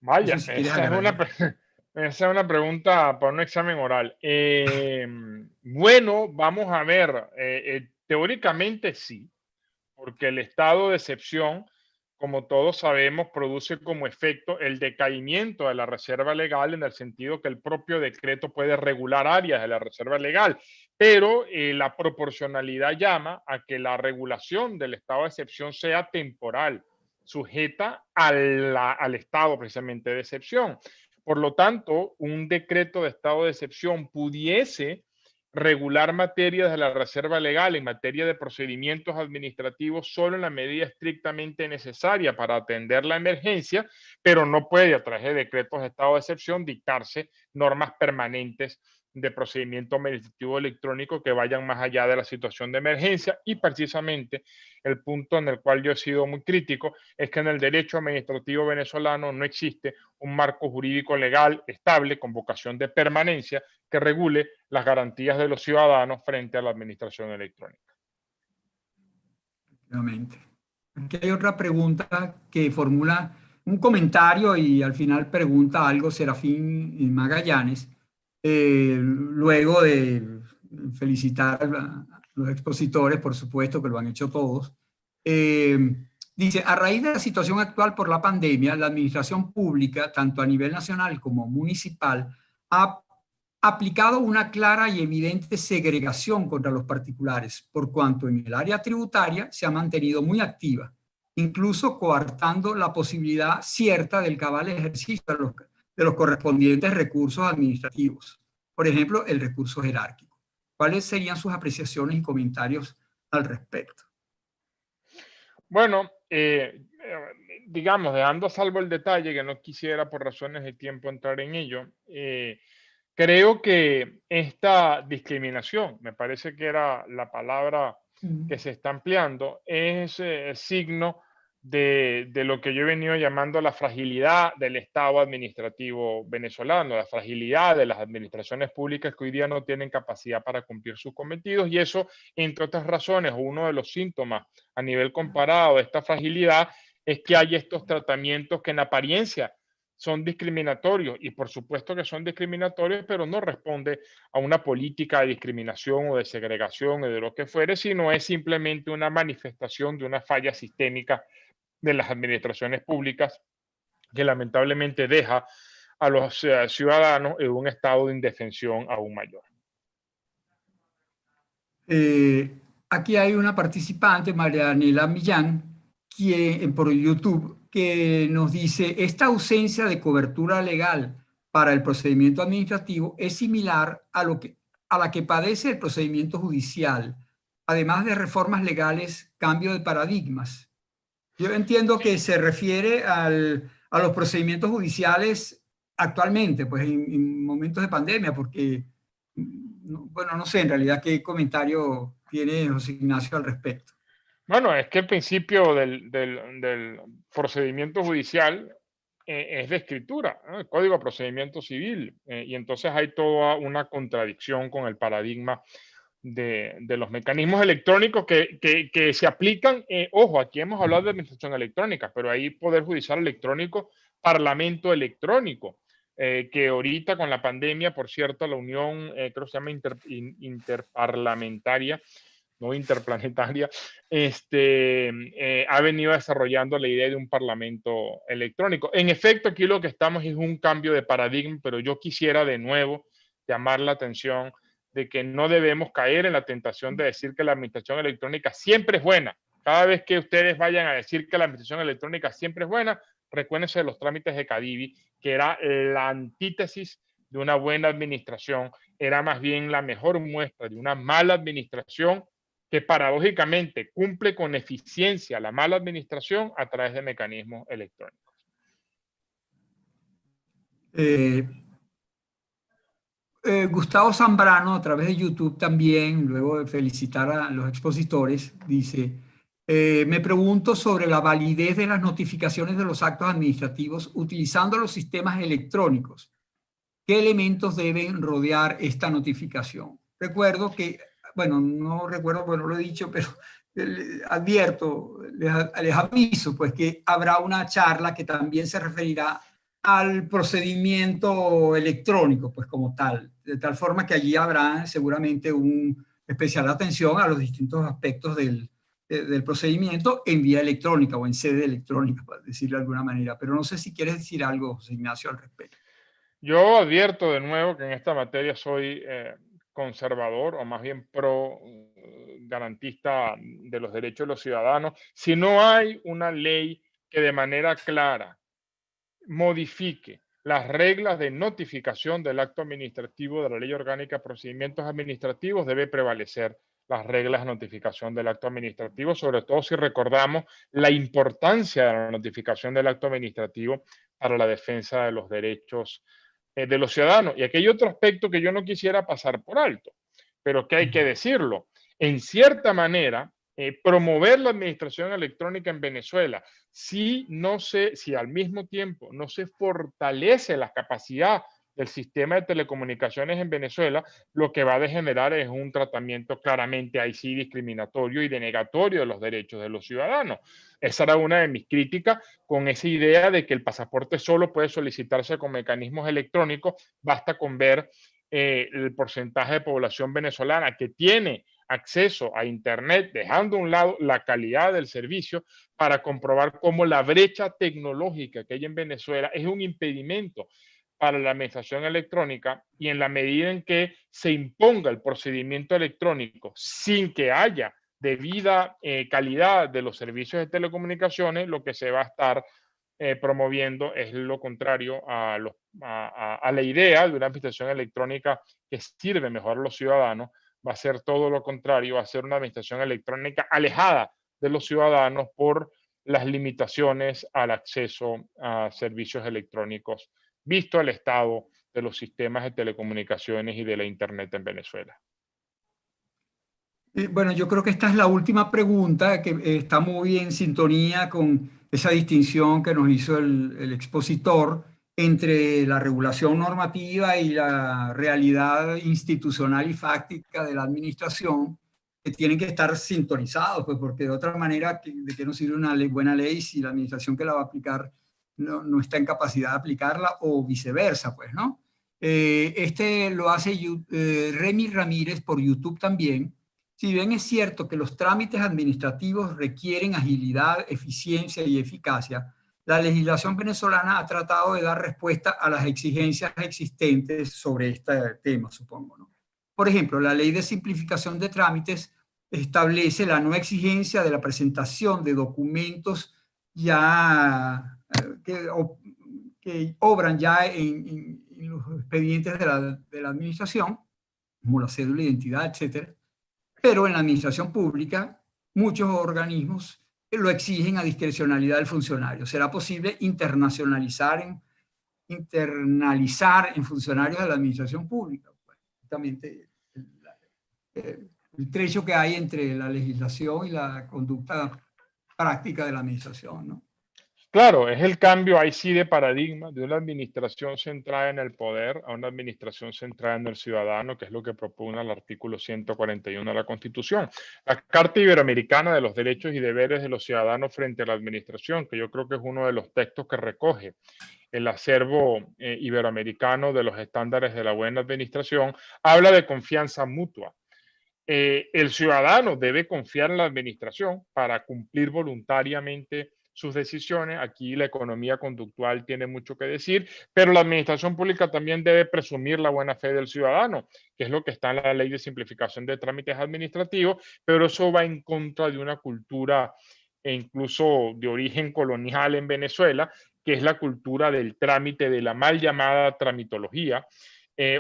Vaya, No sé si esa es una pregunta para un examen oral. Bueno, vamos a ver. Teóricamente sí, porque el estado de excepción, como todos sabemos, produce como efecto el decaimiento de la reserva legal, en el sentido que el propio decreto puede regular áreas de la reserva legal, pero la proporcionalidad llama a que la regulación del estado de excepción sea temporal, sujeta al estado precisamente de excepción. Por lo tanto, un decreto de estado de excepción pudiese regular materias de la reserva legal en materia de procedimientos administrativos solo en la medida estrictamente necesaria para atender la emergencia, pero no puede, a través de decretos de estado de excepción, dictarse normas permanentes de procedimiento administrativo electrónico que vayan más allá de la situación de emergencia. Y precisamente el punto en el cual yo he sido muy crítico es que en el derecho administrativo venezolano no existe un marco jurídico legal estable con vocación de permanencia que regule las garantías de los ciudadanos frente a la administración electrónica. Efectivamente. Aquí hay otra pregunta que formula un comentario y al final pregunta algo Serafín Magallanes, luego de felicitar a los expositores, por supuesto que lo han hecho todos. Dice, a raíz de la situación actual por la pandemia, la administración pública, tanto a nivel nacional como municipal, ha aplicado una clara y evidente segregación contra los particulares, por cuanto en el área tributaria se ha mantenido muy activa, incluso coartando la posibilidad cierta del cabal ejercicio de los correspondientes recursos administrativos, por ejemplo, el recurso jerárquico. ¿Cuáles serían sus apreciaciones y comentarios al respecto? Bueno, digamos, dejando a salvo el detalle, que no quisiera por razones de tiempo entrar en ello, creo que esta discriminación, me parece que era la palabra que se está empleando, es signo de lo que yo he venido llamando la fragilidad del Estado administrativo venezolano, la fragilidad de las administraciones públicas que hoy día no tienen capacidad para cumplir sus cometidos, y eso, entre otras razones, uno de los síntomas a nivel comparado de esta fragilidad es que hay estos tratamientos que en apariencia son discriminatorios, y por supuesto que son discriminatorios, pero no responde a una política de discriminación o de segregación o de lo que fuere, sino es simplemente una manifestación de una falla sistémica de las administraciones públicas que lamentablemente deja a los ciudadanos en un estado de indefensión aún mayor. Aquí hay una participante, María Daniela Millán, por YouTube, que nos dice: esta ausencia de cobertura legal para el procedimiento administrativo es similar a la que padece el procedimiento judicial, además de reformas legales, cambio de paradigmas. Yo entiendo que se refiere a los procedimientos judiciales actualmente, pues en momentos de pandemia, porque, bueno, no sé en realidad qué comentario tiene José Ignacio al respecto. Bueno, es que el principio del procedimiento judicial es de escritura, ¿no? El Código de Procedimiento Civil, y entonces hay toda una contradicción con el paradigma de los mecanismos electrónicos que se aplican. Ojo, aquí hemos hablado de administración electrónica, pero hay Poder Judicial electrónico, Parlamento electrónico, que ahorita con la pandemia, por cierto, la Unión, creo que se llama Interparlamentaria, no interplanetaria, ha venido desarrollando la idea de un parlamento electrónico. En efecto, aquí lo que estamos es un cambio de paradigma, pero yo quisiera de nuevo llamar la atención de que no debemos caer en la tentación de decir que la administración electrónica siempre es buena. Cada vez que ustedes vayan a decir que la administración electrónica siempre es buena, recuérdense de los trámites de Cadivi, que era la antítesis de una buena administración, era más bien la mejor muestra de una mala administración que paradójicamente cumple con eficiencia la mala administración a través de mecanismos electrónicos. Gustavo Zambrano, a través de YouTube también, luego de felicitar a los expositores, dice: me pregunto sobre la validez de las notificaciones de los actos administrativos utilizando los sistemas electrónicos. ¿Qué elementos deben rodear esta notificación? Recuerdo que, bueno, no recuerdo, bueno, lo he dicho, pero advierto, les aviso, pues que habrá una charla que también se referirá al procedimiento electrónico, pues como tal, de tal forma que allí habrá seguramente una especial atención a los distintos aspectos del procedimiento en vía electrónica o en sede electrónica, para decirlo de alguna manera. Pero no sé si quieres decir algo, José Ignacio, al respecto. Yo advierto de nuevo que en esta materia soy conservador, o más bien pro garantista de los derechos de los ciudadanos. Si no hay una ley que de manera clara modifique las reglas de notificación del acto administrativo de la Ley Orgánica de Procedimientos Administrativos, debe prevalecer las reglas de notificación del acto administrativo, sobre todo si recordamos la importancia de la notificación del acto administrativo para la defensa de los derechos de los ciudadanos. Y aquí hay otro aspecto que yo no quisiera pasar por alto, pero que hay que decirlo. En cierta manera, promover la administración electrónica en Venezuela, si al mismo tiempo no se fortalece la capacidad del sistema de telecomunicaciones en Venezuela, lo que va a degenerar es un tratamiento claramente ahí sí discriminatorio y denegatorio de los derechos de los ciudadanos. Esa era una de mis críticas con esa idea de que el pasaporte solo puede solicitarse con mecanismos electrónicos. Basta con ver el porcentaje de población venezolana que tiene acceso a Internet, dejando a un lado la calidad del servicio, para comprobar cómo la brecha tecnológica que hay en Venezuela es un impedimento para la administración electrónica, y en la medida en que se imponga el procedimiento electrónico sin que haya debida calidad de los servicios de telecomunicaciones, lo que se va a estar promoviendo es lo contrario a la idea de una administración electrónica que sirve mejor a los ciudadanos. Va a ser todo lo contrario, va a ser una administración electrónica alejada de los ciudadanos por las limitaciones al acceso a servicios electrónicos, visto el estado de los sistemas de telecomunicaciones y de la Internet en Venezuela. Bueno, yo creo que esta es la última pregunta que está muy en sintonía con esa distinción que nos hizo el expositor entre la regulación normativa y la realidad institucional y fáctica de la administración, que tienen que estar sintonizados, pues, porque de otra manera, ¿de qué nos sirve una buena ley si la administración que la va a aplicar no está en capacidad de aplicarla o viceversa, pues, ¿no? Este lo hace Remy Ramírez por YouTube también. Si bien es cierto que los trámites administrativos requieren agilidad, eficiencia y eficacia, la legislación venezolana ha tratado de dar respuesta a las exigencias existentes sobre este tema, supongo, ¿no? Por ejemplo, la Ley de Simplificación de Trámites establece la no exigencia de la presentación de documentos ya que obran ya en los expedientes de la administración, como la cédula de identidad, etcétera. Pero en la administración pública, muchos organismos lo exigen a discrecionalidad del funcionario. ¿Será posible internalizar en funcionarios de la administración pública? Bueno, justamente el trecho que hay entre la legislación y la conducta práctica de la administración, ¿no? Claro, es el cambio ahí sí de paradigma de una administración centrada en el poder a una administración centrada en el ciudadano, que es lo que propone el artículo 141 de la Constitución. La Carta Iberoamericana de los Derechos y Deberes de los Ciudadanos frente a la administración, que yo creo que es uno de los textos que recoge el acervo iberoamericano de los estándares de la buena administración, habla de confianza mutua. El ciudadano debe confiar en la administración para cumplir voluntariamente sus decisiones. Aquí la economía conductual tiene mucho que decir, pero la administración pública también debe presumir la buena fe del ciudadano, que es lo que está en la Ley de Simplificación de Trámites Administrativos, pero eso va en contra de una cultura e incluso de origen colonial en Venezuela, que es la cultura del trámite, de la mal llamada tramitología,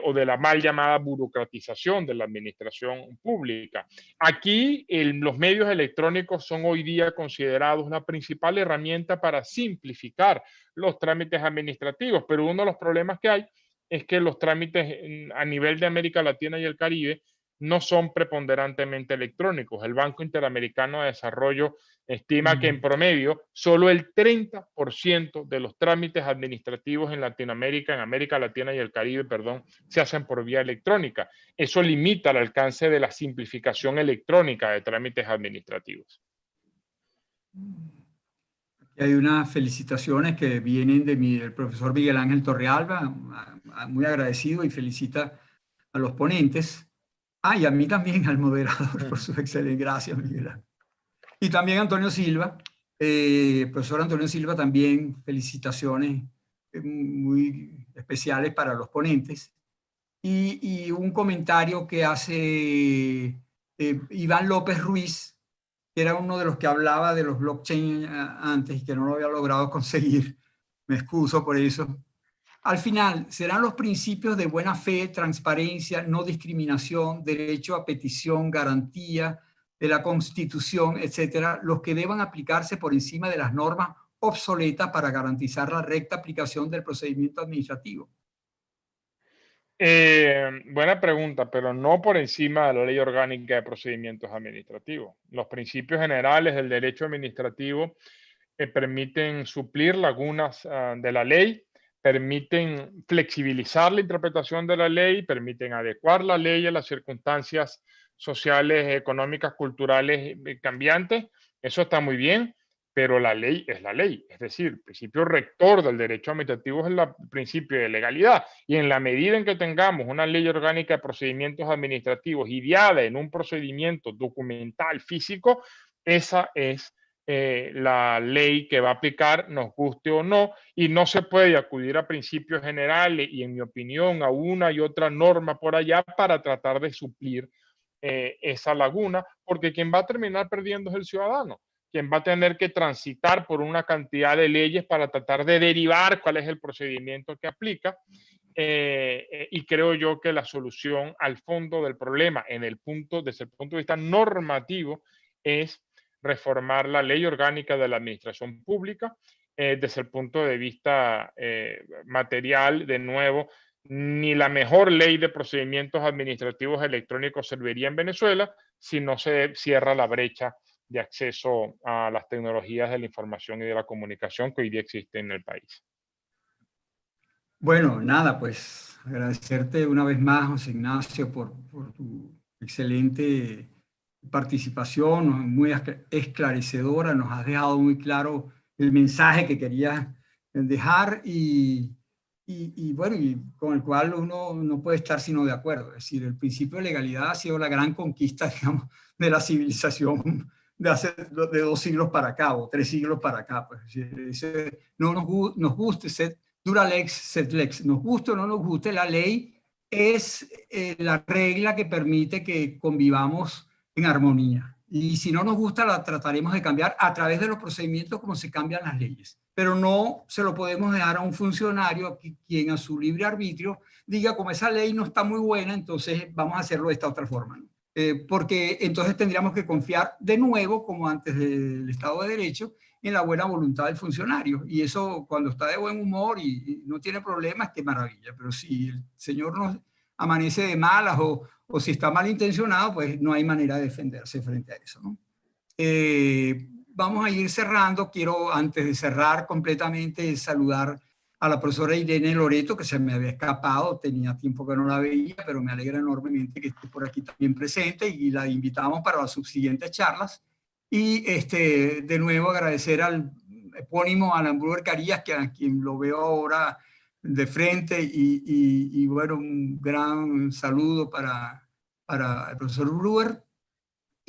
o de la mal llamada burocratización de la administración pública. Aquí los medios electrónicos son hoy día considerados una principal herramienta para simplificar los trámites administrativos, pero uno de los problemas que hay es que los trámites a nivel de América Latina y el Caribe no son preponderantemente electrónicos. El Banco Interamericano de Desarrollo estima que en promedio solo el 30% de los trámites administrativos en Latinoamérica, en América Latina y el Caribe, perdón, se hacen por vía electrónica. Eso limita el alcance de la simplificación electrónica de trámites administrativos. Hay unas felicitaciones que vienen del profesor Miguel Ángel Torrealba, muy agradecido y felicita a los ponentes. Y a mí también, al moderador, por su excelente. Gracias, Miguel Ángel. Y también Antonio Silva, profesor Antonio Silva, también felicitaciones muy especiales para los ponentes. Y un comentario que hace Iván López Ruiz, que era uno de los que hablaba de los blockchain antes y que no lo había logrado conseguir. Me excuso por eso. Al final, serán los principios de buena fe, transparencia, no discriminación, derecho a petición, garantía de la Constitución, etcétera, los que deban aplicarse por encima de las normas obsoletas para garantizar la recta aplicación del procedimiento administrativo. Buena pregunta, pero no por encima de la Ley Orgánica de Procedimientos Administrativos. Los principios generales del derecho administrativo permiten suplir lagunas de la ley, permiten flexibilizar la interpretación de la ley, permiten adecuar la ley a las circunstancias sociales, económicas, culturales cambiantes. Eso está muy bien, pero la ley es la ley. Es decir, el principio rector del derecho administrativo es el principio de legalidad. Y en la medida en que tengamos una ley orgánica de procedimientos administrativos ideada en un procedimiento documental físico, esa es la ley que va a aplicar, nos guste o no, y no se puede acudir a principios generales y, en mi opinión, a una y otra norma por allá para tratar de suplir esa laguna, porque quien va a terminar perdiendo es el ciudadano, quien va a tener que transitar por una cantidad de leyes para tratar de derivar cuál es el procedimiento que aplica. Y creo yo que la solución al fondo del problema, desde el punto de vista normativo, es reformar la ley orgánica de la administración pública. Desde el punto de vista material, de nuevo, ni la mejor ley de procedimientos administrativos electrónicos serviría en Venezuela si no se cierra la brecha de acceso a las tecnologías de la información y de la comunicación que hoy día existen en el país. Bueno, nada, pues agradecerte una vez más, José Ignacio, por tu excelente participación, muy esclarecedora, nos has dejado muy claro el mensaje que querías dejar y bueno, y con el cual uno no puede estar sino de acuerdo. Es decir, el principio de legalidad ha sido la gran conquista, digamos, de la civilización de hace de 2 siglos para acá o 3 siglos para acá. Pues, no nos guste ser dura lex, sed lex. Nos guste o no nos guste, la ley es la regla que permite que convivamos en armonía. Y si no nos gusta, la trataremos de cambiar a través de los procedimientos como se cambian las leyes. Pero no se lo podemos dejar a un funcionario quien a su libre arbitrio diga, como esa ley no está muy buena, entonces vamos a hacerlo de esta otra forma, ¿no? Porque entonces tendríamos que confiar de nuevo, como antes del Estado de Derecho, en la buena voluntad del funcionario. Y eso, cuando está de buen humor y no tiene problemas, qué maravilla. Pero si el señor nos amanece de malas o si está malintencionado, pues no hay manera de defenderse frente a eso, ¿no? Vamos a ir cerrando. Quiero, antes de cerrar completamente, saludar a la profesora Irene Loreto, que se me había escapado, tenía tiempo que no la veía, pero me alegra enormemente que esté por aquí también presente y la invitamos para las subsiguientes charlas. Y de nuevo agradecer al epónimo Alan Brewer Carías, que a quien lo veo ahora de frente, y bueno, un gran saludo para el profesor Brewer.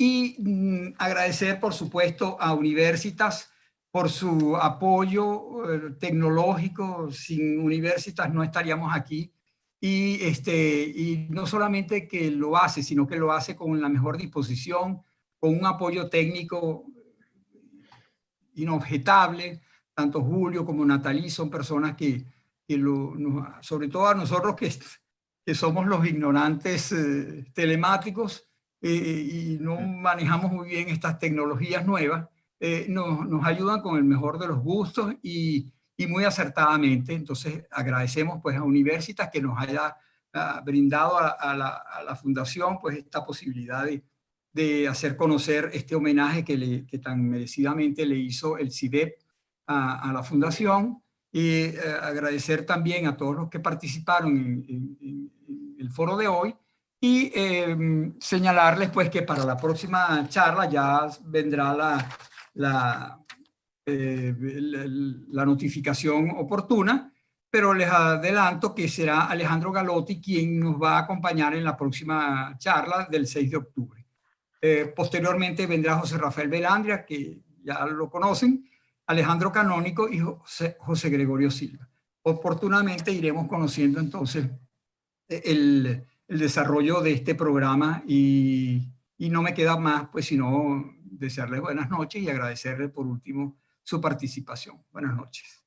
Y agradecer, por supuesto, a Universitas por su apoyo tecnológico. Sin Universitas no estaríamos aquí. Y no solamente que lo hace, sino que lo hace con la mejor disposición, con un apoyo técnico inobjetable. Tanto Julio como Natalí son personas que sobre todo a nosotros que somos los ignorantes telemáticos, y no manejamos muy bien estas tecnologías nuevas, nos ayudan con el mejor de los gustos y muy acertadamente. Entonces agradecemos pues a Universitas que nos haya brindado a la Fundación pues esta posibilidad de hacer conocer este homenaje que tan merecidamente le hizo el CIDEP a la Fundación. Y agradecer también a todos los que participaron en el foro de hoy y señalarles pues que para la próxima charla ya vendrá la notificación oportuna, pero les adelanto que será Alejandro Galotti quien nos va a acompañar en la próxima charla del 6 de octubre. Posteriormente vendrá José Rafael Belandria, que ya lo conocen, Alejandro Canónico y José Gregorio Silva. Oportunamente iremos conociendo entonces el desarrollo de este programa y no me queda más pues sino desearles buenas noches y agradecerles por último su participación. Buenas noches.